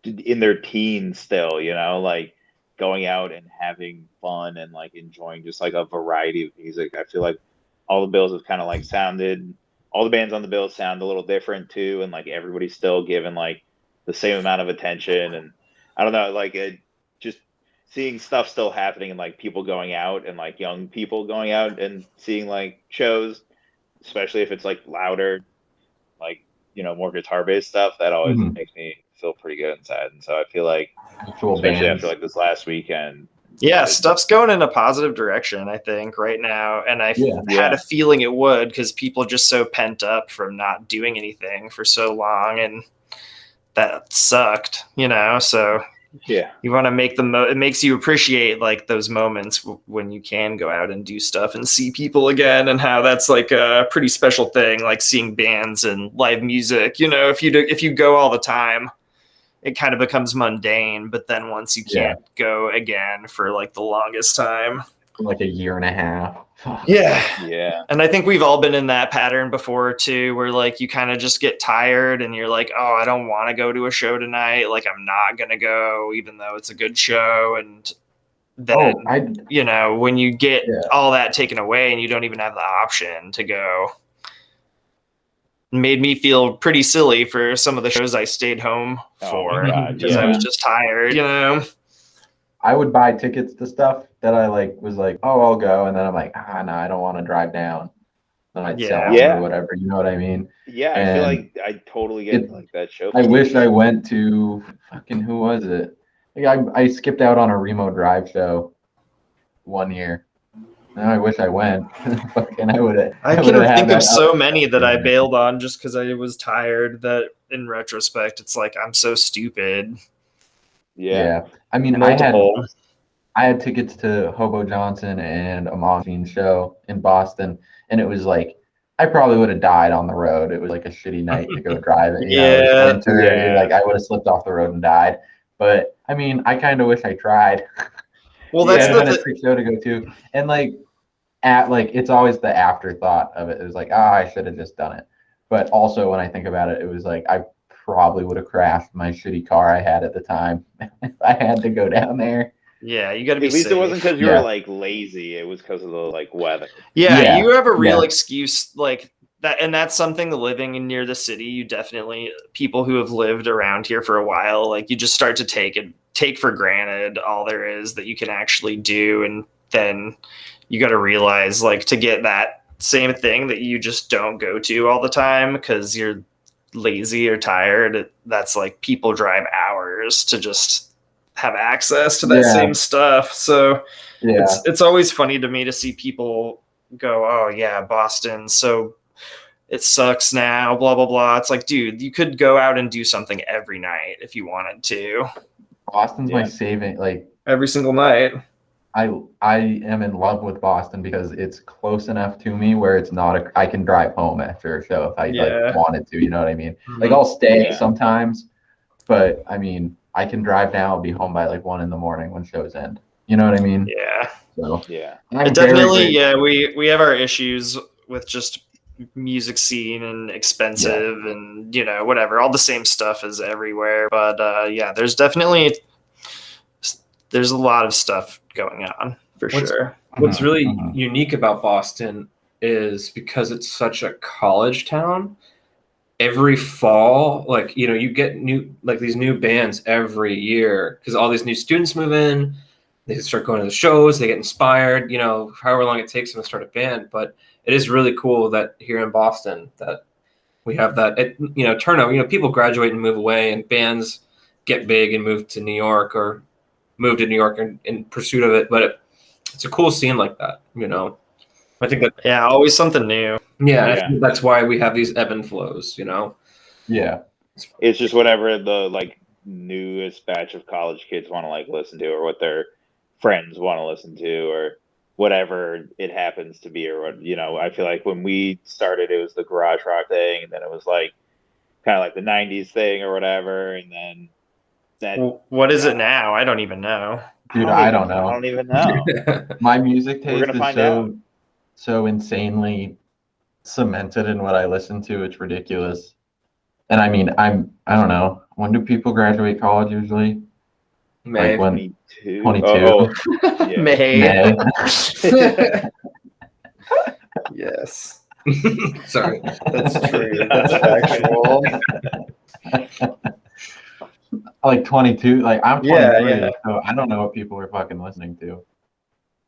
in their teens still, like going out and having fun and like enjoying just like a variety of music. I feel like all the bills have kind of like all the bands on the bill sound a little different too, and like everybody's still given like the same amount of attention. And I don't know, like seeing stuff still happening and like people going out and like young people going out and seeing like shows, especially if it's like louder, like, more guitar based stuff, that always Mhm. makes me feel pretty good inside. And so I feel like, Actual especially bands. after like this last weekend. Yeah, stuff's going in a positive direction, I think, right now. And I Yeah. had a feeling it would, because people are just so pent up from not doing anything for so long, and that sucked, So Yeah. you want to make it makes you appreciate like those moments when you can go out and do stuff and see people again, and how that's like a pretty special thing, like seeing bands and live music. If you go all the time, it kind of becomes mundane, but then once you can't go again for like the longest time, Like a year and a half. Yeah. And I think we've all been in that pattern before too, where like you kind of just get tired and you're like, oh, I don't want to go to a show tonight. Like I'm not going to go, even though it's a good show. And then, when you get all that taken away and you don't even have the option to go, it made me feel pretty silly for some of the shows I stayed home for, because I was just tired, I would buy tickets to stuff that I was like, oh, I'll go, and then I'm like, no, I don't want to drive down. Then I'd sell them or whatever. You know what I mean? Yeah, I feel like I totally get like that show. I wish I went to who was it? Like I skipped out on a Remo Drive show one year. Now I wish I went. I can think of so many that I bailed on just because I was tired. That in retrospect, it's like I'm so stupid. Yeah. I mean, I had tickets to Hobo Johnson and a Machine show in Boston, and it was like I probably would have died on the road. It was like a shitty night to go drive. It was winter. Like I would have slipped off the road and died. But I mean, I kind of wish I tried. Well, that's a free show to go to, and it's always the afterthought of it. It was like, I should have just done it. But also, when I think about it, it was like I probably would have crashed my shitty car I had at the time if I had to go down there. Yeah, you got to be. At least safe. It wasn't because you were like lazy. It was because of the weather. Yeah, you have a real excuse like that, and that's something. Living near the city, you definitely people who have lived around here for a while, like you just start to take for granted all there is that you can actually do, and then you got to realize like to get that same thing that you just don't go to all the time because you're lazy or tired. That's like people drive hours to just have access to that same stuff. So it's always funny to me to see people go, oh yeah, Boston, so it sucks now, blah blah blah. It's like, dude, you could go out and do something every night if you wanted to. Boston's my saving, every single night. I am in love with Boston because it's close enough to me where it's not I can drive home after a show if I wanted to, you know what I mean? Mm-hmm. Like I'll stay sometimes, but I mean I can drive now, I'll be home by 1 a.m. when shows end. You know what I mean? Yeah. So definitely, we have our issues with just music scene and expensive and whatever, all the same stuff as everywhere. But there's a lot of stuff going on for sure. What's really unique about Boston is because it's such a college town. Every fall, you get these new bands every year because all these new students move in. They start going to the shows. They get inspired. However long it takes them to start a band. But it is really cool that here in Boston that we have that turnout. People graduate and move away, and bands get big and move to New York or move to New York in pursuit of it. But it's a cool scene like that. I think that always something new. Yeah. That's why we have these ebb and flows. Yeah, it's just whatever the newest batch of college kids want to listen to, or what their friends want to listen to, or whatever it happens to be, or what I feel like when we started, it was the garage rock thing, and then it was kind of the '90s thing or whatever, and then what is it now? I don't even know, dude. I don't know. I don't even know. My music taste is so insanely cemented in what I listen to. It's ridiculous. And I mean, I don't know. When do people graduate college usually? May. 22. Yeah. May. Yes. Sorry. That's true. That's factual. like 22. Like I'm Yeah, 23, yeah. so I don't know what people are fucking listening to.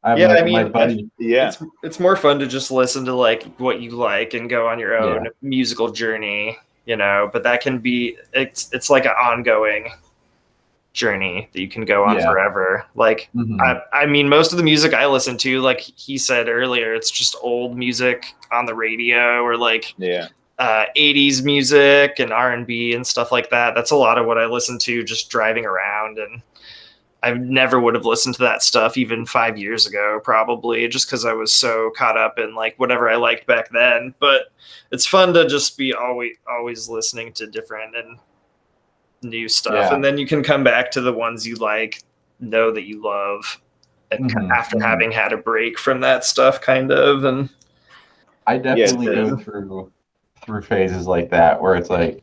I Yeah, like I my mean, buddy. Yeah. it's more fun to just listen to like what you like and go on your own Yeah. musical journey, but that can be it's like an ongoing journey that you can go on Yeah. forever. Like Mhm. I mean, most of the music I listen to, like he said earlier, it's just old music on the radio or like Yeah. 80s music and R&B and stuff like that. That's a lot of what I listen to just driving around, and I never would have listened to that stuff even 5 years ago, probably, just because I was so caught up in like whatever I liked back then. But it's fun to just be always listening to different and new stuff, Yeah. and then you can come back to the ones you like, know that you love, and after having had a break from that stuff, kind of. And I definitely go through phases like that where it's like,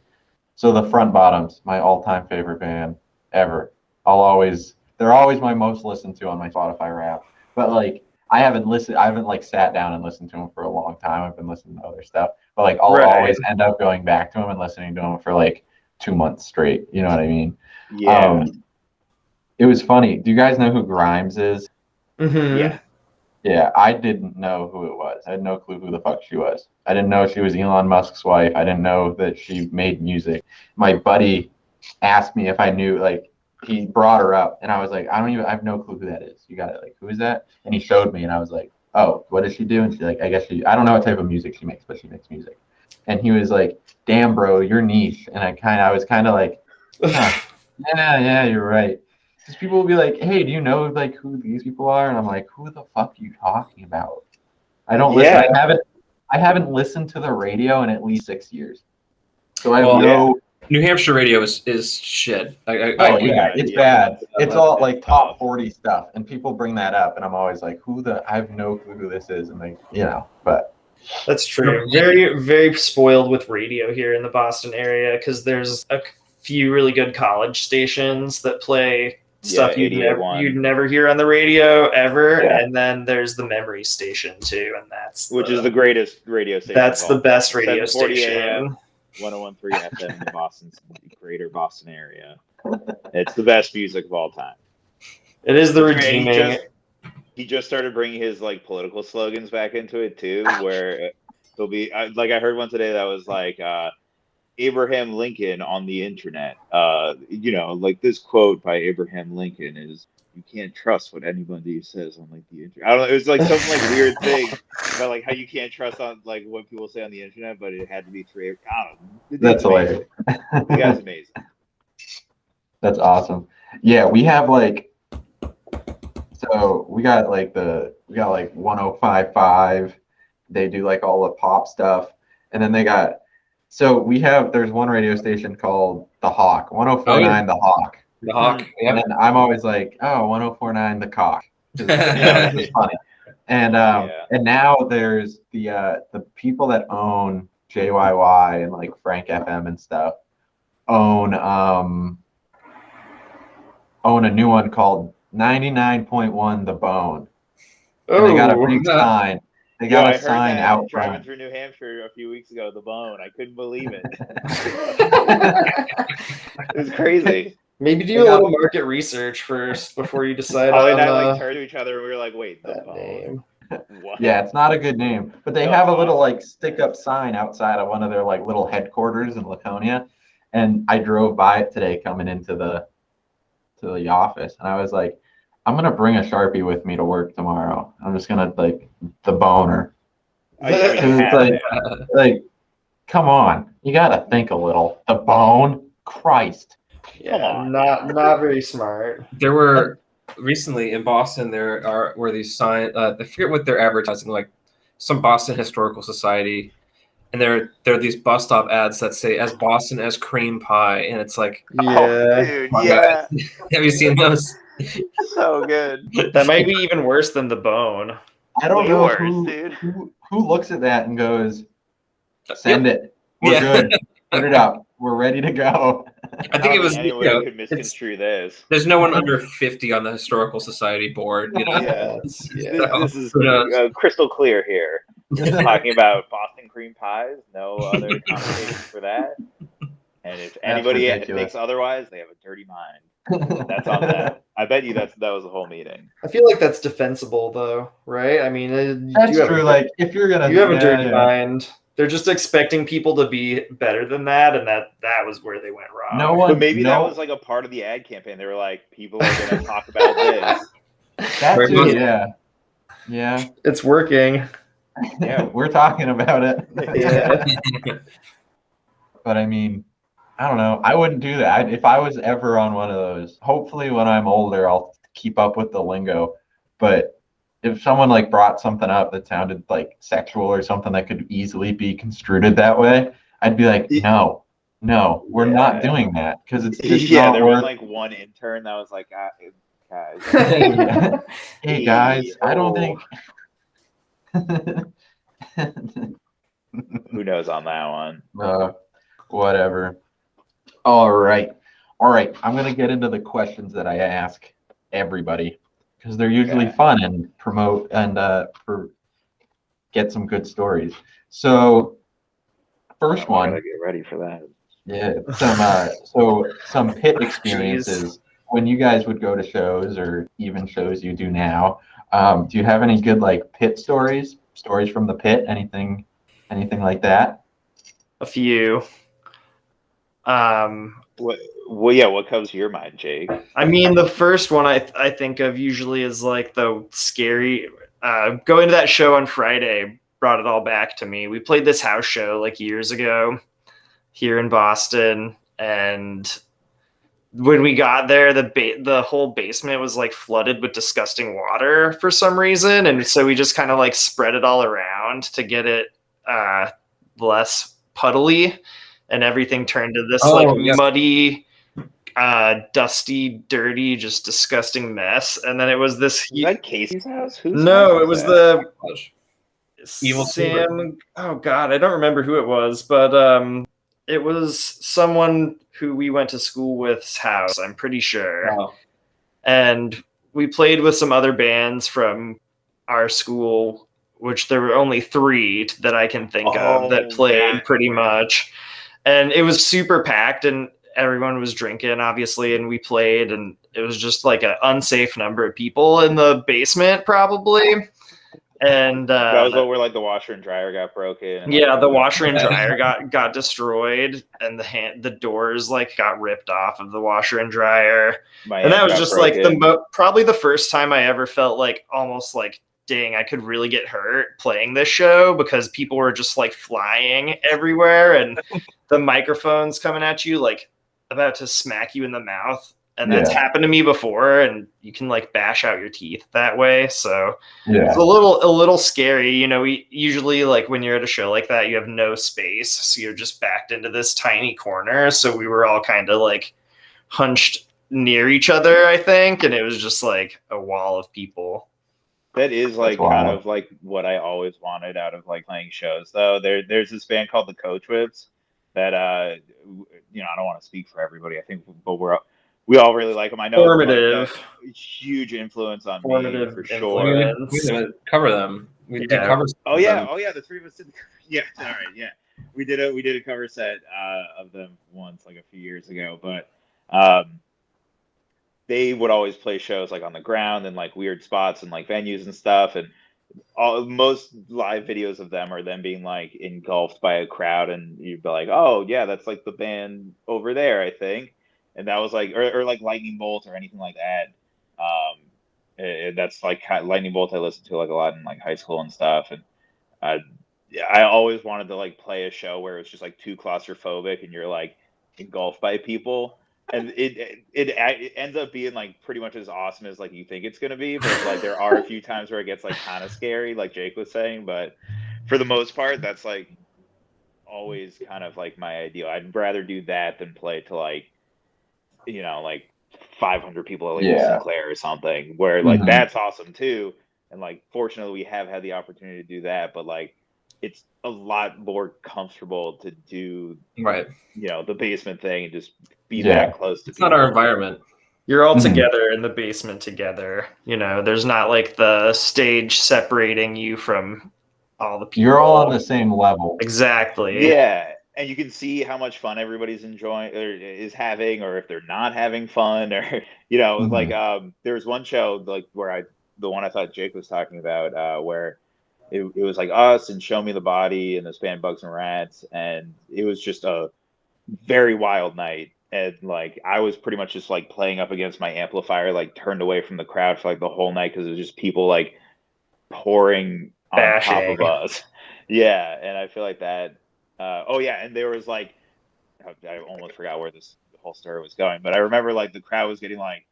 so the Front Bottoms, my all-time favorite band ever. They're always my most listened to on my Spotify Wrapped. But like, I haven't like sat down and listened to them for a long time. I've been listening to other stuff, but like I'll always end up going back to them and listening to them for like 2 months straight. You know what I mean? Yeah. It was funny. Do you guys know who Grimes is? Yeah. Yeah, I didn't know who it was. I had no clue who the fuck she was. I didn't know she was Elon Musk's wife. I didn't know that she made music. My buddy asked me if I knew, like, he brought her up, and I was like, I have no clue who that is. You got it? Like, who is that? And he showed me, and I was like, oh, what does she do? And she's like, I don't know what type of music she makes, but she makes music. And he was like, damn, bro, you're niche. And I was kind of like, huh, yeah, you're right. Because people will be like, hey, do you know like who these people are? And I'm like, who the fuck are you talking about? I don't listen. I haven't listened to the radio in at least 6 years. So I have no. New Hampshire radio is shit. It's bad. It's all like top 40 stuff, and people bring that up, and I'm always like, I have no clue who this is, and like, but. That's true. Very, very spoiled with radio here in the Boston area, because there's a few really good college stations that play stuff you'd never hear on the radio ever, and then there's the Memory Station too, and which is the greatest radio station. That's the best radio station. 101.3 FM in the greater Boston area. It's the best music of all time. It is the redeeming. He just started bringing his like political slogans back into it too, where there'll be like I heard one today that was like Abraham Lincoln on the internet. Like this quote by Abraham Lincoln is, "You can't trust what anybody says on like the internet." I don't know. It was like some like weird thing about like how you can't trust on like what people say on the internet, but it had to be through. I don't know. That's hilarious. The guy's amazing. That's awesome. Yeah, we have like. So we got like 105.5. They do like all the pop stuff, and then there's one radio station called The Hawk, 104.9 The Hawk. The Hawk. Yeah. And I'm always like, 104.9 The Cock. It's funny. And now there's the people that own JYY and like Frank FM and stuff own a new one called 99.1 The Bone. And they got a big sign. They got a sign out driving through New Hampshire a few weeks ago. The Bone. I couldn't believe it. It was crazy. Maybe do a little market research first before you decide. And I turned to each other and we were like, "Wait, the Bone." Name. What? Yeah, it's not a good name, but they have a little like stick-up sign outside of one of their like little headquarters in Laconia, and I drove by it today coming into the office, and I was like, I'm gonna bring a Sharpie with me to work tomorrow. I'm just gonna like the boner. It's like, come on, you gotta think a little. The bone, Christ. Yeah, not very smart. There were recently in Boston. Were these signs? I forget what they're advertising, like some Boston Historical Society, and there are these bus stop ads that say "as Boston as cream pie," and it's like, dude, yeah. Have you seen those? So good. That might be even worse than The Bone. I don't know who looks at that and goes, "Send it. We're good. Put it up. We're ready to go." I think it was. Could misconstrue this. There's no one under 50 on the Historical Society board. This is crystal clear here. Just talking about Boston cream pies. No other conversation for that. And if anybody ridiculous. thinks otherwise, they have a dirty mind. That's on them. I bet you that was the whole meeting. I feel like that's defensible, though, right? I mean, That's true. Like, if you're gonna, you have a dirty yeah. mind. They're just expecting people to be better than that, and that was where they went wrong. No one. But maybe that no, was like a part of the ad campaign. They were like, people are going to talk about this. that Very too. much. Yeah. Yeah. It's working. Yeah. We're talking about it. Yeah. But I mean, I don't know. I wouldn't do that. If I was ever on one of those, hopefully when I'm older, I'll keep up with the lingo. But if someone like brought something up that sounded like sexual or something that could easily be construed that way, I'd be like, no, we're not doing that, because it's just Yeah, not there was worth. like one intern that was like, guys. Hey guys, I don't think. Who knows on that one? Whatever. All right. I'm gonna get into the questions that I ask everybody, because they're usually Okay. fun and promote and get some good stories. So, first I one, gotta get ready for that. yeah, some pit experiences when you guys would go to shows, or even shows you do now. Do you have any good like pit stories from the pit? Anything like that? A few. What comes to your mind, Jake? I mean, the first one I think of usually is like the scary. Going to that show on Friday brought it all back to me. We played this house show like years ago here in Boston, and when we got there, the whole basement was like flooded with disgusting water for some reason, and so we just kind of like spread it all around to get it less puddly, and everything turned to this muddy, dusty, dirty, just disgusting mess. And then it was this. Was that Casey's house? No, it was the Evil Sam. Oh God, I don't remember who it was, but it was someone who we went to school with's house, I'm pretty sure. Wow. And we played with some other bands from our school, which there were only 3 that I can think of that played pretty much. And it was super packed, and everyone was drinking, obviously, and we played, and it was just like an unsafe number of people in the basement, probably. And that was where like the washer and dryer got broken. Yeah, the washer and dryer got destroyed, and the doors like got ripped off of the washer and dryer. And that was just like probably the first time I ever felt like almost like, dang, I could really get hurt playing this show, because people were just like flying everywhere, and the microphones coming at you like about to smack you in the mouth. And that's happened to me before, and you can like bash out your teeth that way. So it's a little scary. You know, we usually, like, when you're at a show like that, you have no space, so you're just backed into this tiny corner. So we were all kind of like hunched near each other, I think, and it was just like a wall of people. That is like kind of like what I always wanted out of like playing shows, though. There's this band called the Coach Whips that I don't want to speak for everybody, I think, but we all really like them. I know Formative. Like, huge influence on Formative me for sure. We didn't cover them. We did covers. Oh yeah, the 3 of us did. Yeah, all right, yeah. We did a cover set of them once, like a few years ago, but they would always play shows like on the ground and like weird spots and like venues and stuff, and most live videos of them are them being like engulfed by a crowd, and you'd be like, oh yeah, that's like the band over there, I think. And that was like, or like Lightning Bolt or anything like that. That's like Lightning Bolt I listened to like a lot in like high school and stuff. And I always wanted to like play a show where it's just like too claustrophobic and you're like engulfed by people. And it ends up being like pretty much as awesome as like you think it's gonna be. But like there are a few times where it gets like kind of scary, like Jake was saying. But for the most part, that's like always kind of like my ideal. I'd rather do that than play to like, like 500 people at like Sinclair or something, where like that's awesome too. And like fortunately we have had the opportunity to do that, but like it's a lot more comfortable to do the basement thing and just be that close to people. It's not our environment. You're all together in the basement together. There's not like the stage separating you from all the people. You're all on the same level. Exactly. Yeah. and you can see how much fun everybody's enjoying or is having, or if they're not having fun, or like there was one show like where the one I thought Jake was talking about, where it was like us and Show Me the Body and this band Bugs and Rats, and it was just a very wild night. And like I was pretty much just like playing up against my amplifier, like turned away from the crowd for like the whole night because it was just people like pouring on top of us. Yeah, and I feel like that. Oh yeah, and there was like I almost forgot where the whole story was going, but I remember like the crowd was getting like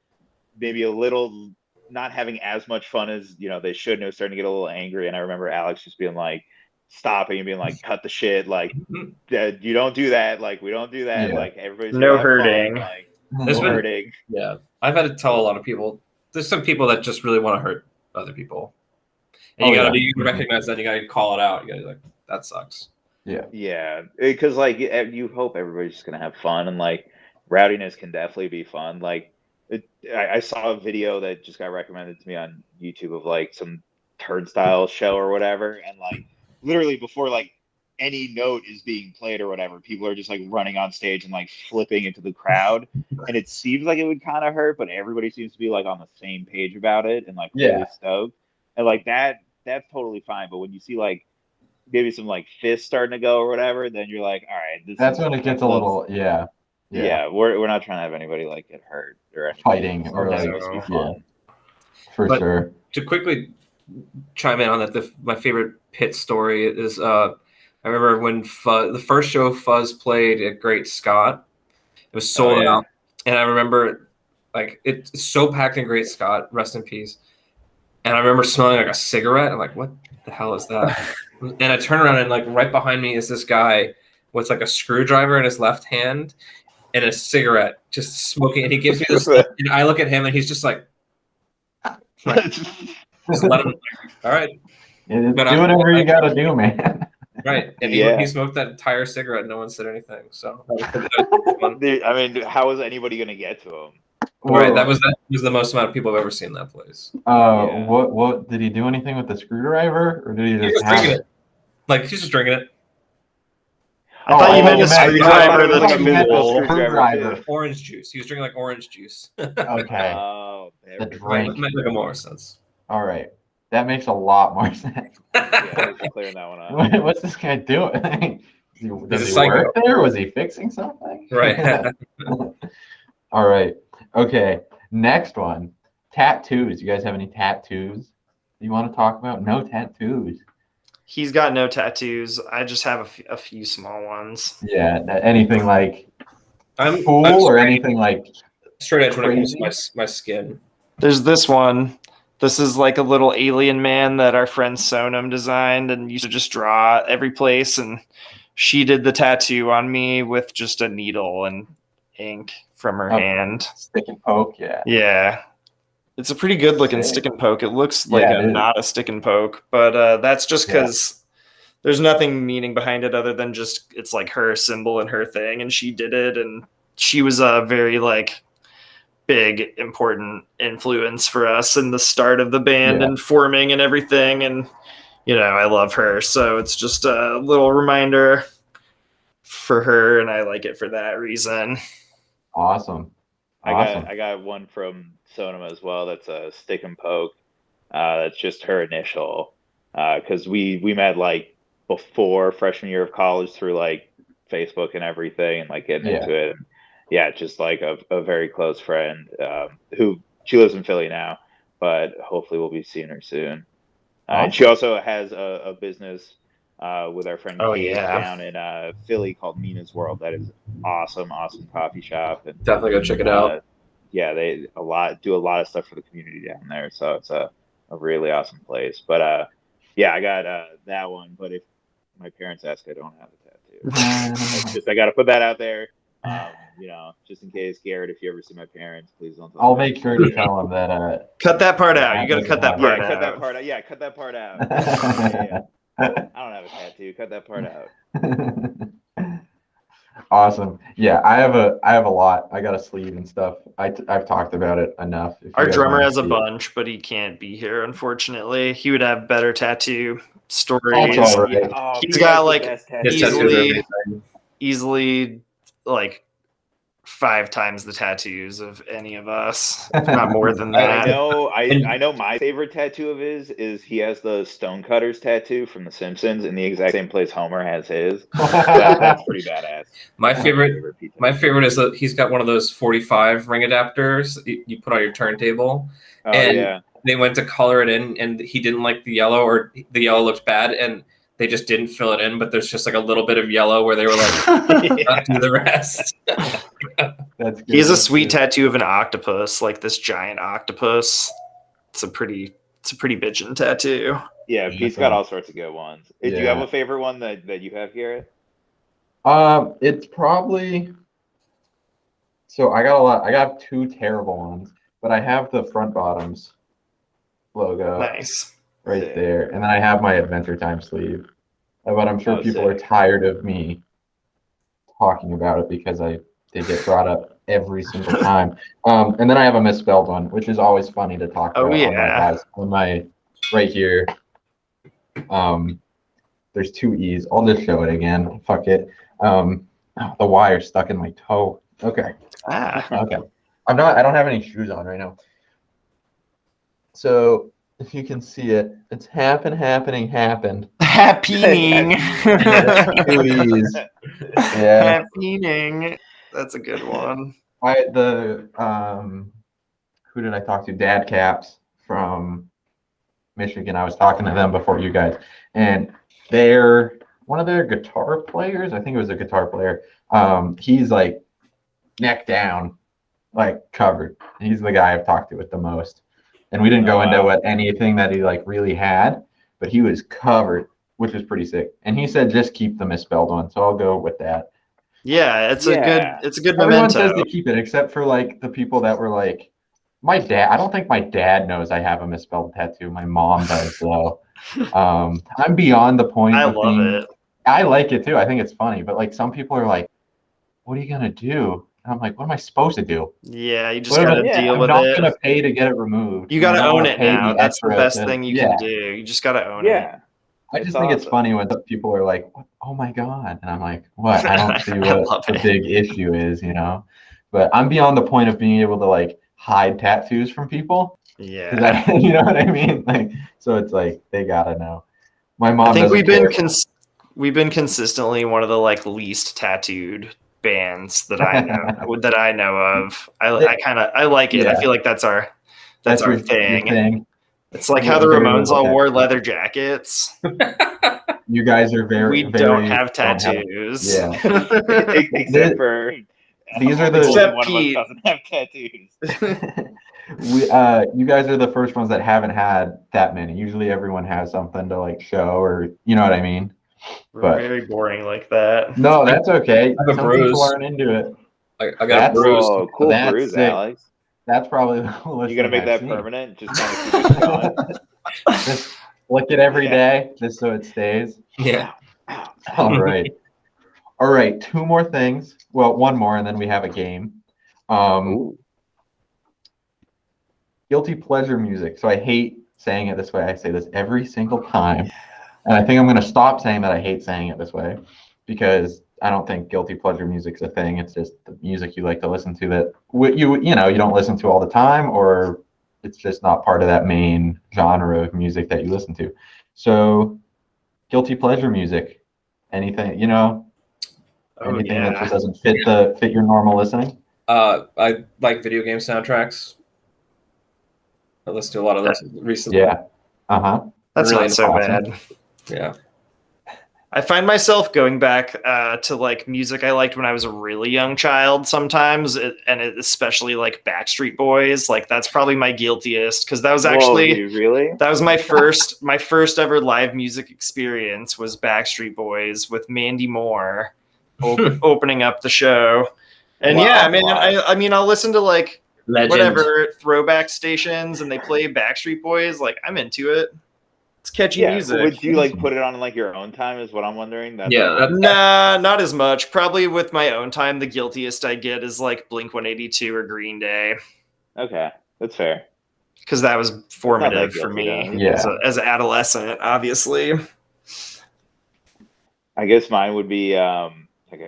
maybe a little not having as much fun as they should, and it was starting to get a little angry. And I remember Alex just being like stopping and being like, cut the shit, like you don't do that, like we don't do that, like everybody's no hurting fun, like no hurting. Yeah, I've had to tell a lot of people, there's some people that just really want to hurt other people, and you recognize that, you gotta call it out, you gotta like, that sucks. Yeah, because like you hope everybody's just gonna have fun, and like rowdiness can definitely be fun. Like I saw a video that just got recommended to me on YouTube of like some turnstile show or whatever, and like literally before like any note is being played or whatever, people are just like running on stage and like flipping into the crowd, and it seems like it would kind of hurt, but everybody seems to be like on the same page about it and like really stoked, and like that's totally fine. But when you see like maybe some like fists starting to go or whatever, then you're like, all right, that's when it gets a little we're not trying to have anybody like get hurt or anything. Fighting or like for sure. To quickly chime in on that, my favorite pit story is I remember when the first show Fuzz played at Great Scott, it was sold out, and I remember like it's so packed in Great Scott, rest in peace, and I remember smelling like a cigarette. I'm like, what the hell is that? And I turn around and like right behind me is this guy with like a screwdriver in his left hand and a cigarette, just smoking. And he gives me this, and I look at him and he's just like just let him. All right, do whatever you gotta do, man. Right, and he smoked that entire cigarette. No one said anything. So I mean, how was anybody gonna get to him? Right, that was the most amount of people I've ever seen that place. What did he do anything with the screwdriver, or did he just drinking it? Like he's just drinking it. I thought you meant a screwdriver that's screwdriver. Orange juice. He was drinking like orange juice. Okay. The drink. That makes more sense. All right, that makes a lot more sense. Clearing that one up. What's this guy doing? Does he work there? Was he fixing something? Right. All right. Okay. Next one. Tattoos. You guys have any tattoos you want to talk about? No tattoos. He's got no tattoos. I just have a few small ones. Yeah. Anything like I'm or anything like straight edge when it comes to my skin. There's this one. This is like a little alien man that our friend Sonam designed and used to just draw every place. And she did the tattoo on me with just a needle and ink from her hand. Stick and poke, yeah. Yeah. It's a pretty good looking stick and poke. It looks like not a stick and poke, but that's just because there's nothing meaning behind it other than just it's like her symbol and her thing, and she did it, and she was a very like big important influence for us in the start of the band and forming and everything, and I love her, so it's just a little reminder for her, and I like it for that reason. Awesome. I got one from Sonam as well. That's a stick and poke. That's just her initial. Because we met like before freshman year of college through like Facebook and everything, and like getting into it. And, just like a very close friend who she lives in Philly now, but hopefully we'll be seeing her soon. And she also has a business with our friend down in Philly called Mina's World. That is awesome coffee shop. And definitely go check it out. They do a lot of stuff for the community down there, so it's a really awesome place. But I got that one. But if my parents ask, I don't have a tattoo. I got to put that out there. Just in case, Garrett, if you ever see my parents, please don't. I'll make sure to tell them that. Cut that part out. You got to cut that part out. Cut that part out. Yeah, cut that part out. I don't have a tattoo. Cut that part out. Awesome. Yeah, I have a lot. I got a sleeve and stuff. I've talked about it enough. Our drummer has a bunch, but he can't be here, unfortunately. He would have better tattoo stories. That's all right. He's got like easily easily like 5 times the tattoos of any of us, if not more than I that. know my favorite tattoo of his is he has the Stonecutters tattoo from The Simpsons in the exact same place Homer has his. That's pretty badass. My That's favorite piece of My it. favorite is that he's got one of those 45 ring adapters you put on your turntable. Oh And yeah. they went to color it in, and he didn't like the yellow, or the yellow looked bad, and they just didn't fill it in. But there's just like a little bit of yellow where they were like, not do the rest. That's good. He has a That's sweet good. tattoo of an octopus, like this giant octopus. It's a pretty bitchin' tattoo. Yeah, Pete's got all sorts of good ones. Do you have Yeah. a favorite one that you have, Garrett? It's probably. So I got a lot. I got 2 terrible ones, but I have the front bottoms logo Nice. right Sick. there, and then I have my Adventure Time sleeve. But I'm sure Oh, people are sick. tired of me talking about it because they get brought up every single time. And then I have a misspelled one, which is always funny to talk Oh, about yeah. on my right here. There's 2 E's. I'll just show it again. Fuck it. The wire's stuck in my toe. Okay. Okay. I don't have any shoes on right now. So if you can see it, it's happened. Happening. Yeah, 2 E's. Yeah. Happening. That's a good one. Who did I talk to? Dad Caps from Michigan. I was talking to them before you guys, and they're one of their guitar players. I think it was a guitar player. He's like neck down, like covered. He's the guy I've talked to with the most. And we didn't go into what anything that he like really had, but he was covered, which was pretty sick. And he said just keep the misspelled one, so I'll go with that. Yeah, it's a good Everyone memento. says to keep it, except for like the people that were like, my dad. I don't think my dad knows I have a misspelled tattoo. My mom does though. I'm beyond the point I of love being. it. I like it too. I think it's funny, but like some people are like, "What are you gonna do?" And I'm like, "What am I supposed to do? Yeah, you just What am gotta I- deal I'm with not it. gonna pay to get it removed. You and I gotta don't own wanna it pay now. the That's the extra best to- thing you yeah. can do. You just gotta own it. Yeah. I just It's think it's awesome. funny when people are like, "Oh my god," and I'm like, "What? I don't see I what love the it. big issue is, you know." But I'm beyond the point of being able to like hide tattoos from people. Yeah. You know what I mean? Like, so it's like they gotta know. My I mom think doesn't care. we've been consistently one of the like least tattooed bands that I know of. I like it. I Yeah. feel like that's our Your thing. thing. It's like how the Very Ramones little all wore tattoos. leather jackets. You guys are very, We very don't have tattoos. Yeah. Except for These are only the- Except one of us Pete. doesn't have tattoos. You guys are the first ones that haven't had that many. Usually everyone has something to like show, or you know what I mean. We're But very boring like that. no, that's okay. I have a Some bruise. people aren't into it. I got That's- a bruise. Whoa, cool That's bruise, sick. Alex. That's probably the coolest You gonna thing make that I've seen. permanent? Just kind of keep it going. Just lick it every Yeah. day, just so it stays. Yeah. All right. All right. 2 more things. Well, 1 more, and then we have a game. Ooh. Guilty pleasure music. So I hate saying it this way. I say this every single time. And I think I'm going to stop saying that I hate saying it this way because I don't think guilty pleasure music's a thing. It's just the music you like to listen to that you don't listen to all the time, or it's just not part of that main genre of music that you listen to. So guilty pleasure music, anything, anything that just doesn't fit your normal listening. I like video game soundtracks. I listened to a lot of those recently. Yeah. Uh-huh. That's Really not so awesome. bad. Yeah. I find myself going back to like music I liked when I was a really young child sometimes, especially like Backstreet Boys. Like that's probably my guiltiest because that was actually Whoa, dude, really? that was my first ever live music experience was Backstreet Boys with Mandy Moore opening up the show. And Wow, yeah, man, wow. I mean, I'll listen to like Legend. whatever throwback stations and they play Backstreet Boys. Like I'm into it. It's catchy music. Would you like put it on like your own time? Is what I'm wondering. Nah, not as much. Probably with my own time, the guiltiest I get is like Blink-182 or Green Day. Okay, that's fair. Because that was formative for guilty, me though. as an adolescent, obviously. I guess mine would be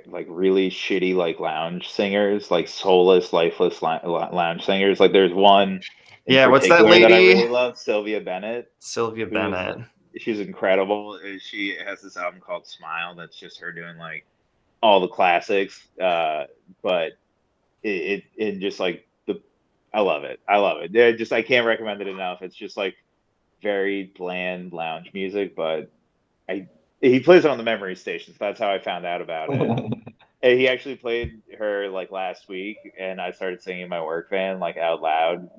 like really shitty like lounge singers, like soulless, lifeless lounge singers. Like there's one in Yeah, what's that particular that I lady? really love, Sylvia Bennett. Sylvia who's Bennett. She's incredible. She has this album called Smile that's just her doing like all the classics. But it just like I love it. I love it. I can't recommend it enough. It's just like very bland lounge music, but he plays it on the memory stations. That's how I found out about it. And he actually played her like last week, and I started singing my work van like out loud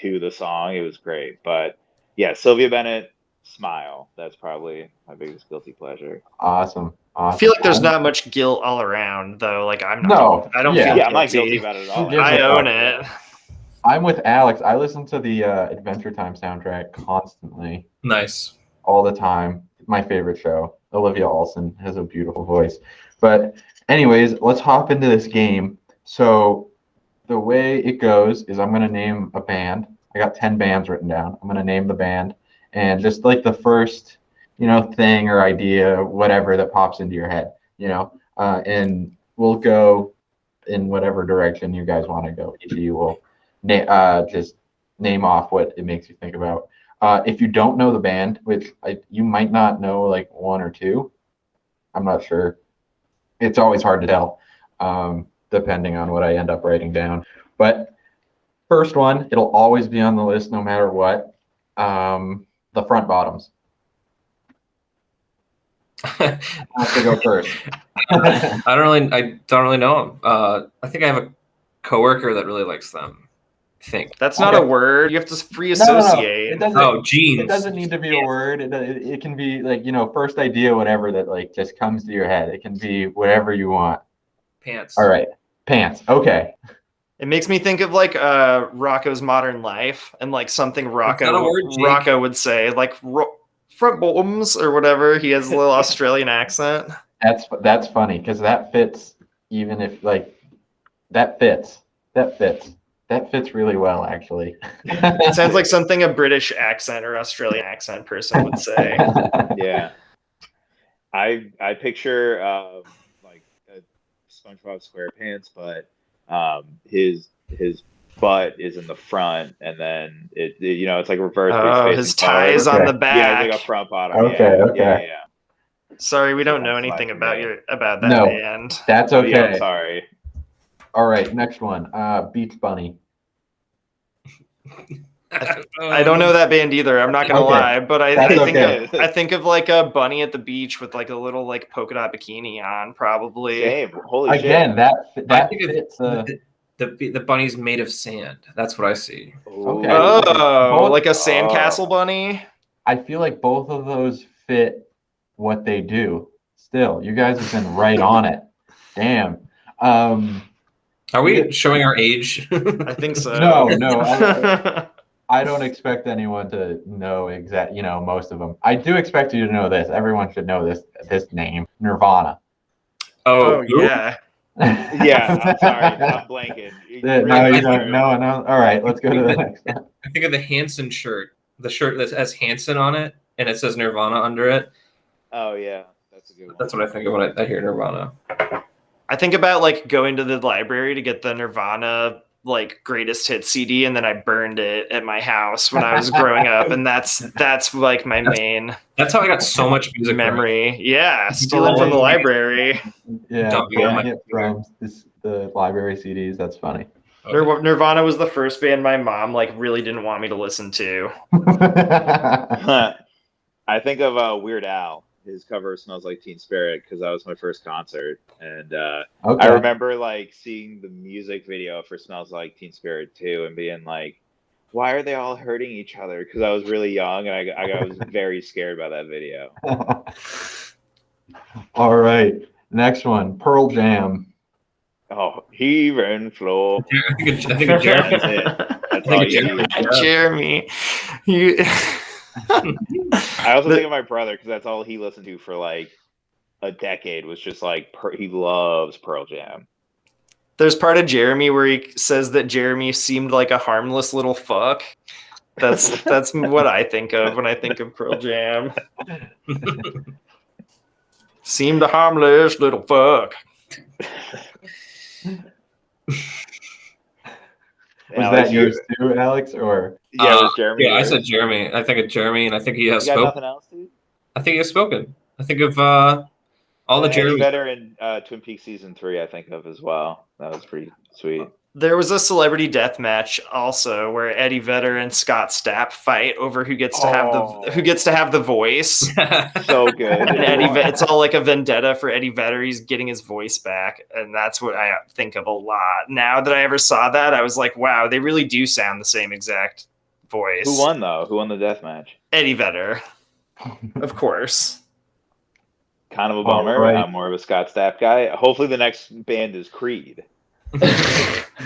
to the song. It was great. But yeah, Sylvia Bennett, Smile. That's probably my biggest guilty pleasure. Awesome. I feel like there's not much guilt all around though. Like I'm not. No. I don't Yeah. feel Yeah, I'm not guilty. guilty about it at all. Who gives I a own fuck? it. I'm with Alex. I listen to the Adventure Time soundtrack constantly, Nice. all the time. My favorite show. Olivia Olson has a beautiful voice. But anyways, let's hop into this game. So the way it goes is I'm going to name a band. I got 10 bands written down. I'm going to name the band, and just like the first, thing or idea, whatever that pops into your head, and we'll go in whatever direction you guys want to go. Each of you will just name off what it makes you think about. If you don't know the band, which you might not know like one or two, I'm not sure. It's always hard to tell, depending on what I end up writing down. But first one, it'll always be on the list no matter what. The Front Bottoms. I have to go first. I don't really know them. I think I have a coworker that really likes them. I think That's not Okay. a word. You have to free No. associate. It doesn't. Oh, jeans. It doesn't need to be a word. It can be like first idea, whatever that like just comes to your head. It can be whatever you want. Pants. All right, pants. Okay. It makes me think of like Rocco's Modern Life and like something not a word, Jake. Rocco would say, like front bottoms or whatever. He has a little Australian accent. That's funny because that fits. Even if like that fits really well actually. It sounds like something a British accent or Australian accent person would say. Yeah, I picture like a SpongeBob SquarePants, but his butt is in the front, and then it's like reverse. Oh, his tie is on the Yeah, back. it's like a front bottom. Okay, yeah, okay. Yeah. Sorry, we don't know That's anything like about me. that No. band. That's Oh, yeah, I'm okay. sorry. All right, next one. Beach Bunny. I don't know that band either. I'm not gonna Okay. lie, but I That's think okay. I think of like a bunny at the beach with like a little like polka dot bikini on, probably. Dave, holy Again, shit. that think fits. the bunny's made of sand. That's what I see. Okay. Oh, Both- like a sandcastle bunny. I feel like both of those fit what they do. Still, you guys have been right on it. Damn. Are we showing our age? I think so. No. I don't expect anyone to know most of them. I do expect you to know this. Everyone should know this name, Nirvana. Oh who? yeah. Yeah, I'm sorry. I'm blanking. No, you don't. No. All right, let's go to the next one. I think of the Hanson shirt, the shirt that has Hanson on it, and it says Nirvana under it. Oh, yeah. That's a good one. That's what I think of when I hear Nirvana. I think about like going to the library to get the Nirvana like greatest hit CD, and then I burned it at my house when I was growing up, and that's like my main That's how I got so much music memory. Yeah, stealing from the library. Yeah, Dumping on buying it from the library CDs. That's funny. Nirvana was the first band my mom like really didn't want me to listen to. I think of Weird Al. His cover Smells Like Teen Spirit because that was my first concert, and Okay. I remember like seeing the music video for Smells Like Teen Spirit 2 and being like, why are they all hurting each other? Because I was really young and I was very scared by that video. All right, next one, Pearl Jam. Oh, heave and flow. I think of Jeremy. That's it. That's think all of you Jeremy. need. Jeremy, you. I also think of my brother because that's all he listened to for like a decade was just like he loves Pearl Jam. There's part of Jeremy where he says that Jeremy seemed like a harmless little fuck. That's what I think of when I think of Pearl Jam. Seemed a harmless little fuck. Was Alex, that yours too, Alex? Or Yeah, was Jeremy? Yeah, I yours? said Jeremy. I think of Jeremy, and I think he has You got spoken. nothing else, dude? I think he has spoken. I think of all the Eddie Jeremy. Vedder in Twin Peaks season 3, I think of as well. That was pretty sweet. There was a celebrity death match also where Eddie Vedder and Scott Stapp fight over who gets to have the voice. So good. And it's all like a vendetta for Eddie Vedder. He's getting his voice back, and that's what I think of a lot. Now that I ever saw that, I was like, wow, they really do sound the same exact voice. Who won though? Who won the death match? Eddie Vedder, of course. Kind of a bummer. right. I'm more of a Scott Stapp guy. Hopefully, the next band is Creed.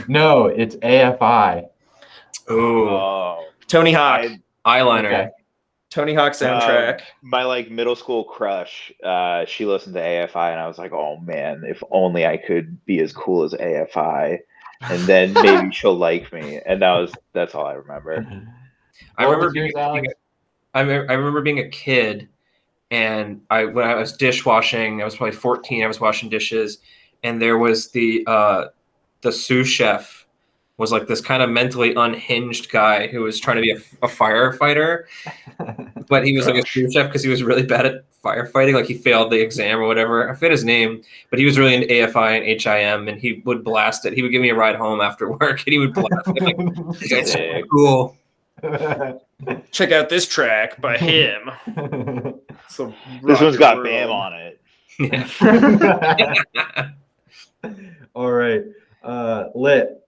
no, it's AFI. Ooh, Oh, Tony Hawk. eyeliner. Okay. Tony Hawk soundtrack. My like middle school crush, she listened to AFI, and I was like, "Oh man, if only I could be as cool as AFI, and then maybe she'll like me." And that's all I remember. I What remember was yours, being, Alex? I remember being a kid, and when I was dishwashing, I was probably 14. I was washing dishes, and there was the sous chef was like this kind of mentally unhinged guy who was trying to be a firefighter, but he was like a sous chef because he was really bad at firefighting. Like he failed the exam or whatever. I forget his name, but he was really into AFI and HIM, and he would blast it. He would give me a ride home after work, and he would blast it. Like, this guy's so cool. Check out this track by him. So This one's got Bam on it. Yeah. All right. Lit.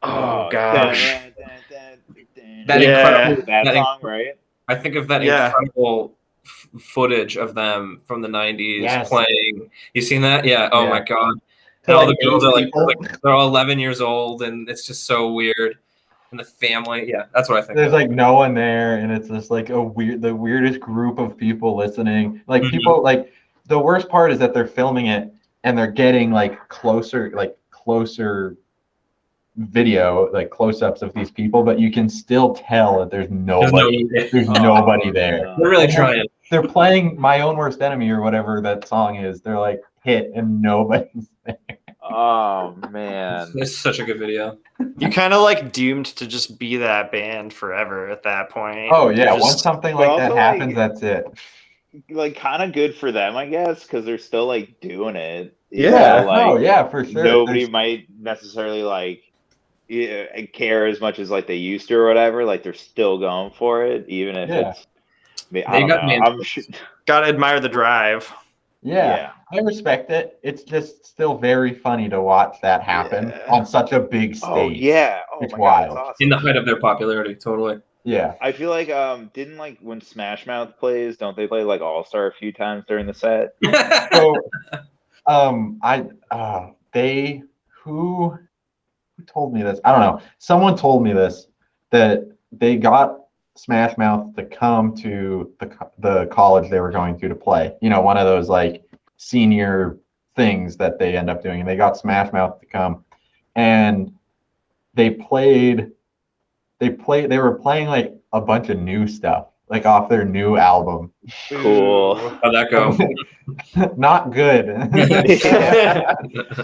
Oh gosh. That Yeah. incredible that song, right? I think of that Yeah. incredible footage of them from the 90s Yes. playing. You seen that? Yeah. Oh Yeah. my God. To And all like the girls 8 are people. like they're all 11 years old, and it's just so weird. And the family, yeah, that's what I think. There's of. like no one there, and it's just like the weirdest group of people listening. Like Mhm. people, like the worst part is that they're filming it and they're getting like closer video, like close-ups of these people, but you can still tell that there's nobody. There's nobody there. They're really trying. They're playing "My Own Worst Enemy" or whatever that song is. They're like hit, and nobody's there. Oh man. It's such a good video. You kind of like doomed to just be that band forever at that point. Oh yeah, You're once just- something But like that also, happens, like- that's it. Like kind of good for them, I guess, because they're still like doing it. Yeah. Oh yeah, for sure. Nobody There's- might necessarily like care as much as like they used to or whatever. Like they're still going for it, even if Yeah. it's. I don't got know. me I'm sure, Gotta admire the drive. Yeah, I respect it. It's just still very funny to watch that happen Yeah. on such a big stage. Oh yeah. Oh It's my God, wild. that's awesome. In the height of their popularity, totally. Yeah. I feel like didn't like when Smash Mouth plays, don't they play like All Star a few times during the set? So, who told me this? I don't know. Someone told me this, that they got Smash Mouth to come to the college they were going to play. You know, one of those like senior things that they end up doing. And they got Smash Mouth to come, and they were playing like a bunch of new stuff, like off their new album. Cool. How'd that go? Not good.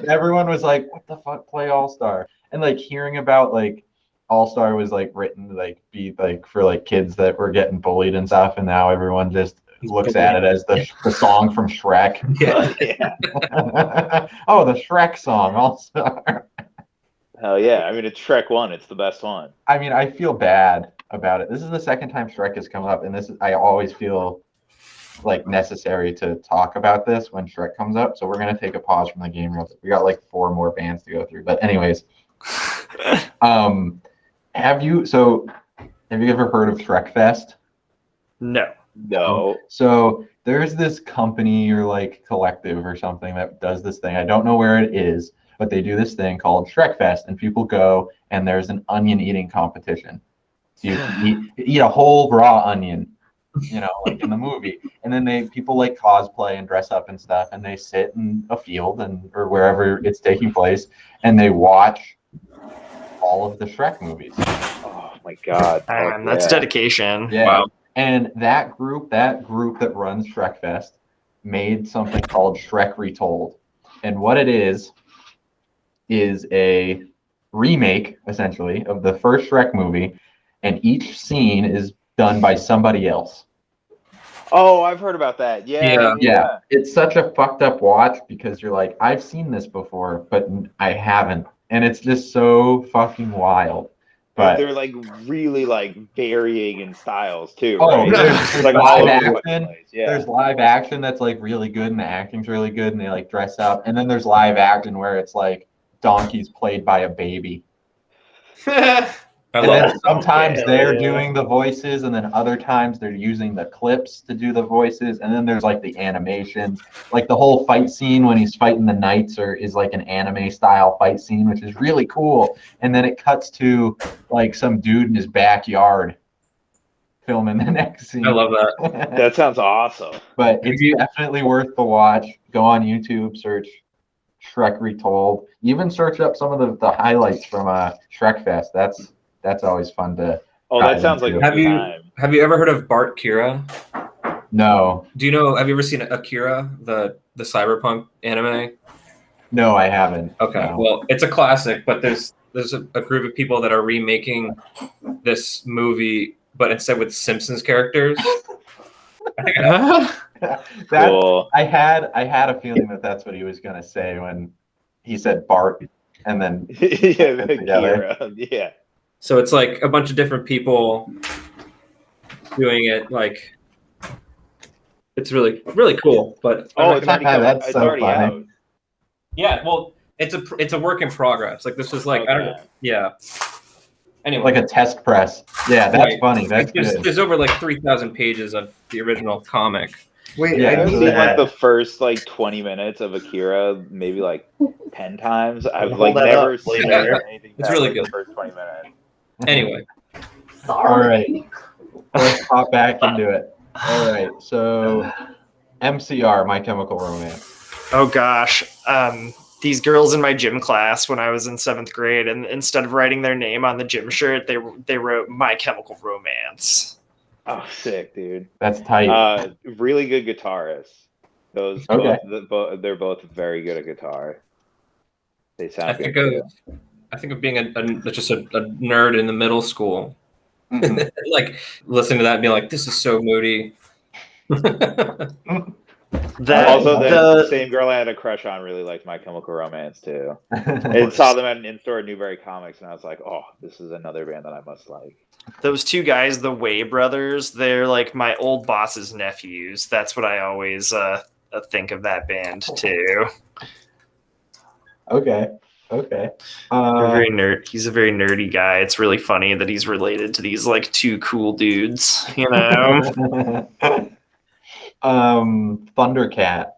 Everyone was like, what the fuck, play All Star? And like hearing about like All Star was like written to like be like for like kids that were getting bullied and stuff, and now everyone just looks at it as the song from Shrek. Yeah. Yeah. Oh, the Shrek song, All Star. Hell yeah. I mean, it's Shrek 1. It's the best one. I mean, I feel bad about it. This is the second time Shrek has come up, and I always feel like necessary to talk about this when Shrek comes up. So we're gonna take a pause from the game real quick. We got like 4 more bands to go through. But anyways, have you ever heard of Shrek Fest? No. No. So there's this company or like collective or something that does this thing. I don't know where it is, but they do this thing called Shrek Fest, and people go and there's an onion eating competition. So you eat a whole raw onion, you know, like in the movie, and then people like cosplay and dress up and stuff, and they sit in a field or wherever it's taking place, and they watch all of the Shrek movies. Oh my God. That's dedication. Yeah. Wow. And that group that runs Shrek Fest made something called Shrek Retold. And what it is a remake, essentially, of the first Shrek movie, and each scene is done by somebody else. Oh, I've heard about that. Yeah. Yeah, it's such a fucked up watch because you're like, I've seen this before, but I haven't. And it's just so fucking wild. But they're like really like varying in styles too, oh, right? there's like live all over the action. place. Yeah. There's live action that's like really good and the acting's really good and they like dress up. And then there's live action where it's like donkeys played by a baby. I And love then it. sometimes Yeah, they're yeah. doing the voices, and then other times they're using the clips to do the voices. And then there's like the animations, like the whole fight scene when he's fighting the knights, is like an anime style fight scene, which is really cool. And then it cuts to like some dude in his backyard filming the next scene. I love that. That sounds awesome. But it's definitely worth the watch. Go on YouTube, search Shrek Retold. Even search up some of the highlights from Shrek Fest. That's always fun to. Oh, that sounds like a Have good you time. have you ever heard of Bart Kira? No, Do you know? Have you ever seen Akira, the cyberpunk anime? no, I haven't. Okay, No. well, it's a classic, but there's a group of people that are remaking this movie, but instead with Simpsons characters. That Cool. I had a feeling that that's what he was gonna say when he said Bart, and then Yeah, put together. Kira. Yeah. So it's like a bunch of different people doing it. Like, it's really really cool. But Oh, it's already coming. That's It's so already funny. out. yeah, well, it's a work in progress. Like this is like I don't know. Okay. Yeah. Anyway, Like a test press. Yeah, that's Right. funny. That's there's, good. there's over like 3,000 pages of the original comic. Wait, Yeah, I've I seen need like that. the first like 20 minutes of Akira maybe like 10 times. I've Hold like that never up seen later. anything It's past, really like, good. the first 20 minutes. Anyway, All right, let's pop back into it. All right, so MCR, My Chemical Romance. Oh gosh. These girls in my gym class when I was in 7th grade, and instead of writing their name on the gym shirt, they wrote My Chemical Romance. Oh, sick, dude. That's tight. Really good guitarists. Those Okay. they're both very good at guitar. They sound I good. think too. of being just a nerd in the middle school, Mhm. like listening to that and being like, "This is so moody." That Also, the the same girl I had a crush on really liked My Chemical Romance too. And saw them at an in-store at Newberry Comics, and I was like, "Oh, this is another band that I must like." those two guys, the Way brothers, they're like my old boss's nephews. That's what I always think of that band too. Okay. They're very nerd. He's a very nerdy guy. It's really funny that he's related to these like two cool dudes, you know. Thundercat.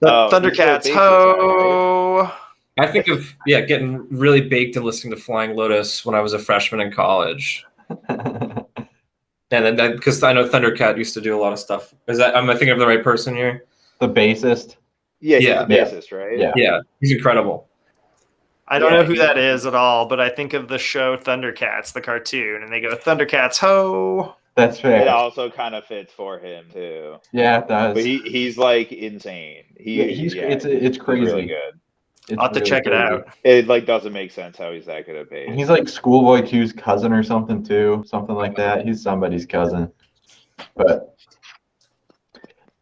Oh, he's the Thundercats, bassist, ho! I think of getting really baked and listening to Flying Lotus when I was a freshman in college, and then because I know Thundercat used to do a lot of stuff. Am I thinking of the right person here? The bassist. Yeah, he's Yeah. the bassist, right? Yeah. Yeah, he's incredible. I don't Yeah, know who that is at all, but I think of the show Thundercats, the cartoon, and they go Thundercats, ho! That's It fair. also kind of fits for him too. Yeah, it does. But he's like insane. It's crazy. He's really good. It's I'll have to really check it crazy. out. It like doesn't make sense how he's that good at bass. He's like Schoolboy Q's cousin or something too, something like that. He's somebody's cousin. But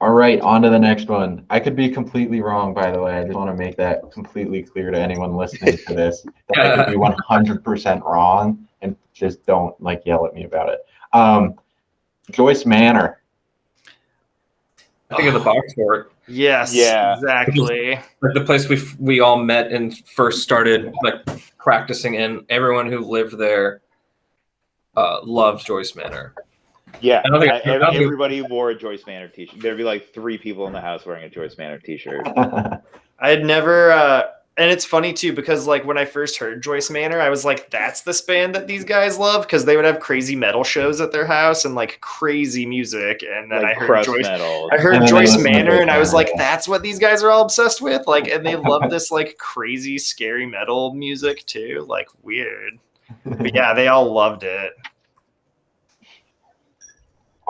all right, on to the next one. I could be completely wrong, by the way. I just want to make that completely clear to anyone listening to this that I could be 100% wrong, and just don't like yell at me about it. Joyce Manor. I think of the box fort, Yes, Yeah. exactly. like the place we all met and first started like practicing in. Everyone who lived there loved Joyce Manor. Yeah, I don't think everybody wore a Joyce Manor t-shirt. There'd be like 3 people in the house wearing a Joyce Manor t-shirt. I had never, and it's funny too because like when I first heard Joyce Manor, I was like, "That's this band that these guys love," because they would have crazy metal shows at their house and like crazy music. And then Like I heard crust Joyce, metal. I heard And then they Joyce listen to Manor, Joyce and I was Manor, like, yeah. "That's what these guys are all obsessed with." Like, and they love this like crazy, scary metal music too. Like weird, but yeah, they all loved it.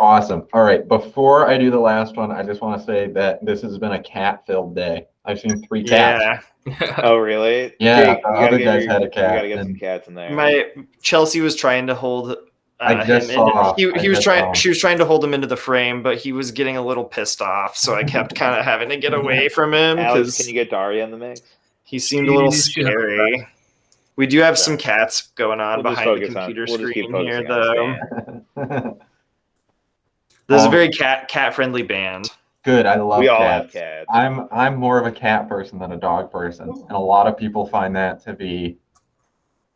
Awesome. All right. Before I do the last one, I just want to say that this has been a cat-filled day. I've seen 3 cats. Yeah. Oh, really? Yeah, Jake, the you other gotta guys had a you cat, gotta get some and cats in there. My Chelsea was trying to hold I just him in. saw. He I was just trying. saw. She was trying to hold him into the frame, but he was getting a little pissed off. So I kept kind of having to get away from him Alex, can because you get Daria in the mix? he seemed a little She's not scary. We do have some Okay. cats going on We'll just behind the focus on. computer We'll just keep screen here, focusing on though. Stan. This is a very cat friendly band. Good. I love We all cats. have cats. I'm more of a cat person than a dog person, and a lot of people find that to be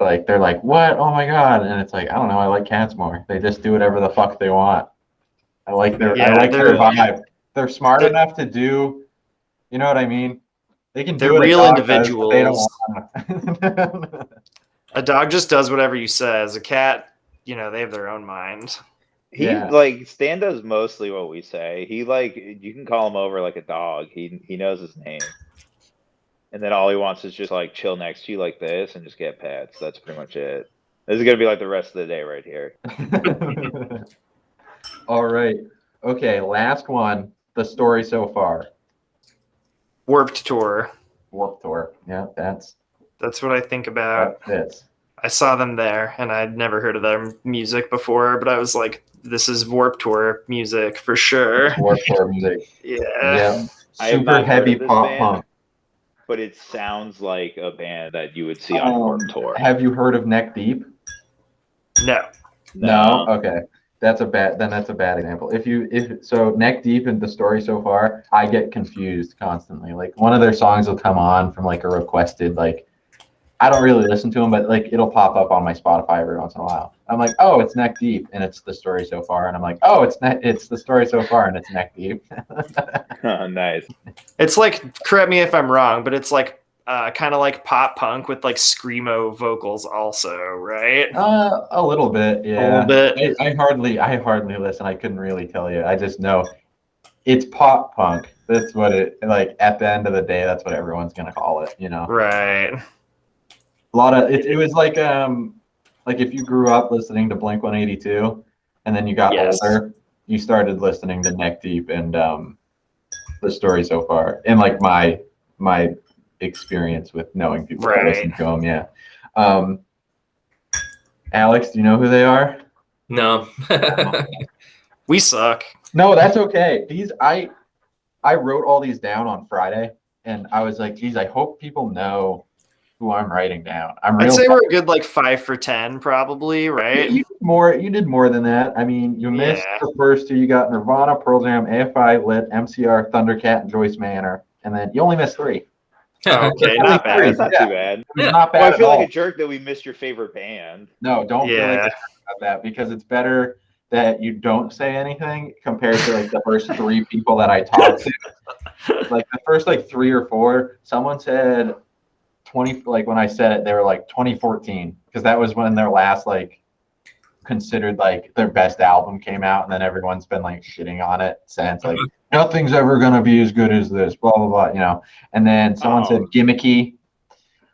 like they're like, "What? Oh my god!" And it's like, I don't know. I like cats more. They just do whatever the fuck they want. I like their vibe. They're smart enough to do. You know what I mean? They can do They're what real a dog does, but they don't individuals. want. A dog just does whatever you says. A cat, they have their own mind. He Yeah. like Stan does mostly what we say. He like you can call him over like a dog. He knows his name. And then all he wants is just like chill next to you like this and just get pets. That's pretty much it. This is gonna be like the rest of the day right here. All right. Okay, last one. The story so far. Warped Tour. Warped Tour. Yeah, that's what I think about. this. I saw them there, and I'd never heard of their music before, but I was like, this is Warped Tour music for sure. Warped Tour music. Yeah. Yeah. I have Super not heard heavy of this pop band. punk. But it sounds like a band that you would see on Warped Tour. Have you heard of Neck Deep? No. Okay. That's a bad example. If Neck Deep in the story so far, I get confused constantly. Like one of their songs will come on from like a requested, like I don't really listen to them, but like it'll pop up on my Spotify every once in a while. I'm like, oh, it's Neck Deep, and it's the story so far, and I'm like, oh, it's the story so far, and it's Neck Deep. Nice. It's like, correct me if I'm wrong, but it's like kind of like pop punk with like screamo vocals also, right? A little bit, yeah. A little bit. I hardly listen. I couldn't really tell you. I just know it's pop punk. That's what it like. At the end of the day, that's what everyone's gonna call it. Right. A lot of it was like if you grew up listening to Blink 182 and then you got older, you started listening to Neck Deep and the story so far. And like my experience with knowing people that listen to them, yeah. Alex, do you know who they are? No. We suck. No, that's okay. I wrote all these down on Friday and I was like, geez, I hope people know who I'm writing down. I'd say we're a good like 5 for 10 probably, right? You did more than that. I mean, you missed the first two. You got Nirvana, Pearl Jam, AFI, Lit, MCR, Thundercat, and Joyce Manor, and then you only missed 3. Okay, not bad. That's not too bad. Yeah. Not bad. Well, I feel like a jerk that we missed your favorite band. No, don't feel like a jerk about that because it's better that you don't say anything compared to like the first 3 people that I talked to. Like the first like 3 or 4, someone said 20, like when I said it, they were like 2014 because that was when their last like considered like their best album came out, and then everyone's been like shitting on it since, like nothing's ever gonna be as good as this, blah blah blah, And then someone said gimmicky.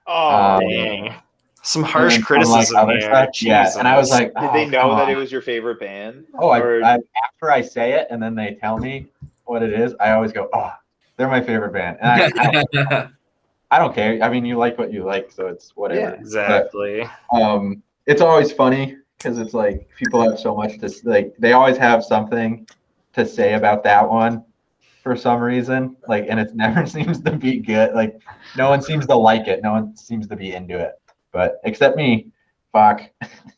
Oh, dang. Some harsh criticism like there. Yeah, and I was like, did they know that it was your favorite band? Oh, after I say it and then they tell me what it is, I always go, oh, they're my favorite band, and I don't care. I mean, you like what you like, so it's whatever. Yeah, exactly. But, it's always funny because it's like people have so much to like. They always have something to say about that one for some reason. Like, and it never seems to be good. Like, no one seems to like it. No one seems to be into it. But except me. Fuck.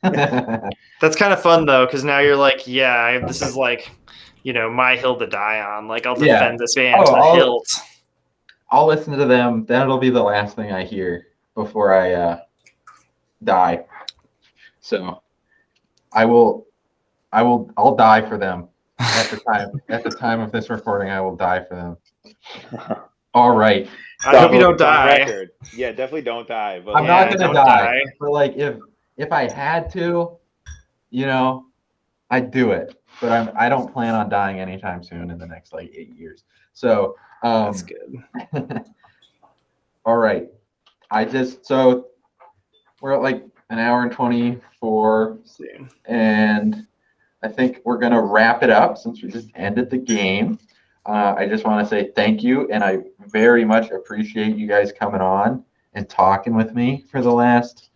That's kind of fun though, because now you're like, yeah, this is like, my hill to die on. Like, I'll defend this band to the hilt. I'll listen to them. That'll be the last thing I hear before I die. So I'll die for them at the time of this recording. I will die for them. All right. I hope you don't die. Record. Yeah, definitely don't die. But I'm not gonna die. But like if I had to, I'd do it. But I don't plan on dying anytime soon in the next like 8 years. So that's good. All right. So we're at like an hour and 24, and I think we're going to wrap it up since we just ended the game. I just want to say thank you, and I very much appreciate you guys coming on and talking with me for the last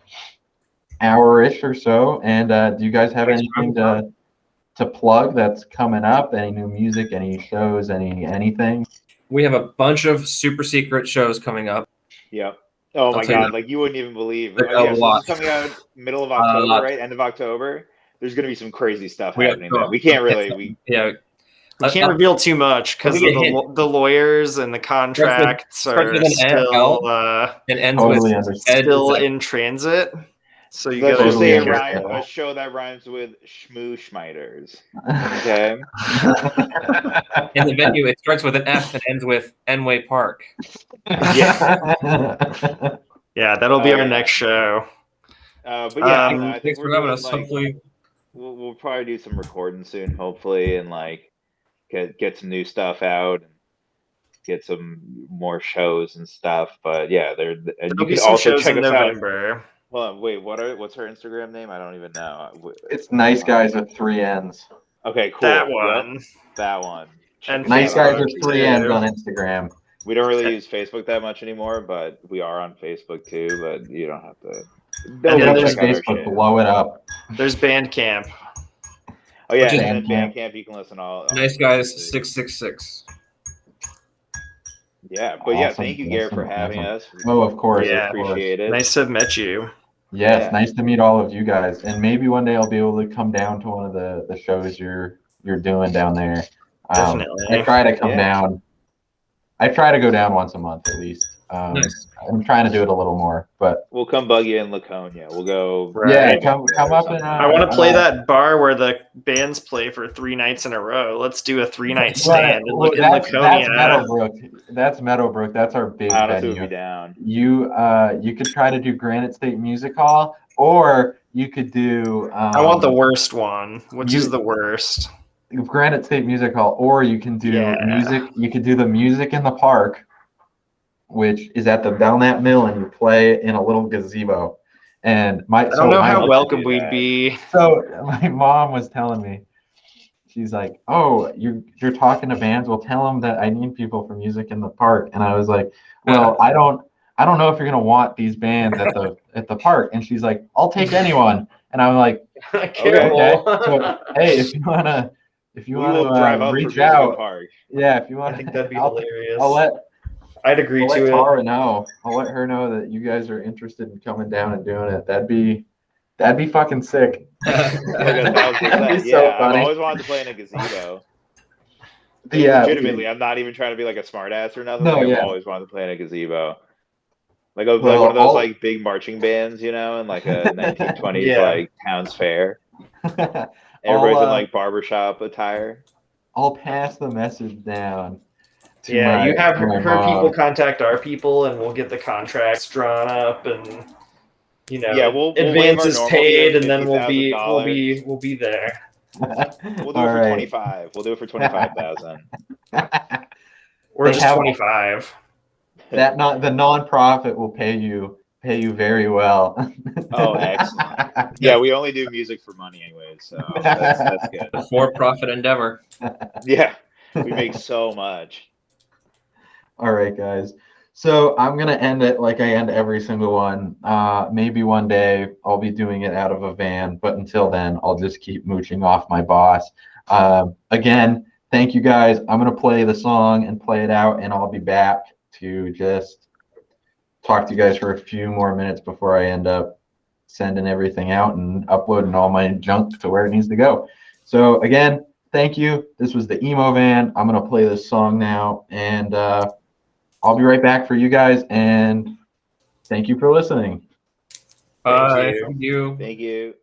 hour-ish or so. And do you guys have anything to plug that's coming up? Any new music, any shows, anything? We have a bunch of super secret shows coming up. Yep. Oh my tell you God! that. Like you wouldn't even believe. Like, Oh, yeah, a so lot. this is coming out middle of October, lot. right? End of October. There's gonna be some crazy stuff We have- happening then. We can't really. Yeah. We can't reveal too much because We of get the lawyers and the contracts starts are with an still and ends Totally with understand. still Ed- in transit. So you Let's gotta just say Totally a understand. show that rhymes with Schmoo Schmiters. Okay. in the venue. It starts with an F and ends with Enway Park. yeah, that'll be Oh, our yeah. next show. But yeah, no, I think Thanks for we're having doing, us. like, Hopefully, we'll probably do some recording soon, hopefully, and like get some new stuff out and get some more shows and stuff. But yeah, and There'll you be can some also shows check in us out. November. Hold on, wait, what's her Instagram name? I don't even know. It's Nice Guys with 3 N's. Okay, cool. That Yep, one. that one. And Check Nice that out. Guys with 3 N's on Instagram. We don't really use Facebook that much anymore, but we are on Facebook too. But you don't have to. And then Get up there's to check out our Facebook, shit. blow it up. There's Bandcamp. Oh yeah, Which is and then Bandcamp. Bandcamp, you can listen all. Nice Guys 666. Yeah, but yeah, Awesome, thank you, Garrett, for awesome, having awesome. us. Oh, of course. Yeah. Of course. Appreciate it. Nice to have met you. Yes, Yeah. nice to meet all of you guys. And maybe one day I'll be able to come down to one of the shows you're doing down there. Definitely. I try to come Yeah. down. I try to go down once a month at least. Nice. I'm trying to do it a little more, but We'll come bug you in Laconia. We'll go. Right. yeah, come up and. I want to play that bar where the bands play for 3 nights in a row. Let's do a 3-night stand and look in Laconia. That's Meadowbrook. That's Meadowbrook. That's our big I don't know if it would venue. be down. You could try to do Granite State Music Hall, or you could do. I want the worst one. Which you- is the worst? Granite State Music Hall, or you can do Yeah. music. You could do the Music in the Park, which is at the down that mill, and you play in a little gazebo. And I don't know how love to welcome do we'd that. be. So my mom was telling me, she's like, "Oh, you're talking to bands. Well, tell them that I need people for Music in the Park." And I was like, "Well, I don't know if you're gonna want these bands at the park." And she's like, "I'll take anyone." And I'm like, Careful. "Okay, so hey, if you wanna We will drive up for reach Music in out, Park. yeah, if you I wanna, think that'd be I'll hilarious. let I'd agree to it. Tara know. I'll let her know that you guys are interested in coming down and doing it. That'd be fucking sick. Like 1,000%. That'd be Yeah, so I've funny. always wanted to play in a gazebo. Yeah, Legitimately, I'm not even trying to be like a smartass or nothing. No, Like, yeah. I've always wanted to play in a gazebo. Like Well, one of those I'll- like big marching bands, you know, in like a 1920s Yeah. like town's fair. Everybody's in like barbershop attire. I'll pass the message down. To Yeah, my, you have to my her mom. people contact our people, and we'll get the contracts drawn up, and Yeah, we'll waive our advances normal paid, fee of and then we'll $50,000. be there. We'll do All it for right. 25. We'll do it for 25,000. Or They just have- 25. the nonprofit will pay you very well. Oh, excellent. Yeah, we only do music for money anyway, so that's good. A for-profit endeavor. Yeah, we make so much. All right, guys. So I'm gonna end it like I end every single one. Maybe one day I'll be doing it out of a van, but until then, I'll just keep mooching off my boss. Again, thank you guys. I'm gonna play the song and play it out, and I'll be back to just talk to you guys for a few more minutes before I end up sending everything out and uploading all my junk to where it needs to go. So again, thank you. This was the Emo Van. I'm gonna play this song now, and I'll be right back for you guys, and thank you for listening. Bye. you. Thank you. Thank you.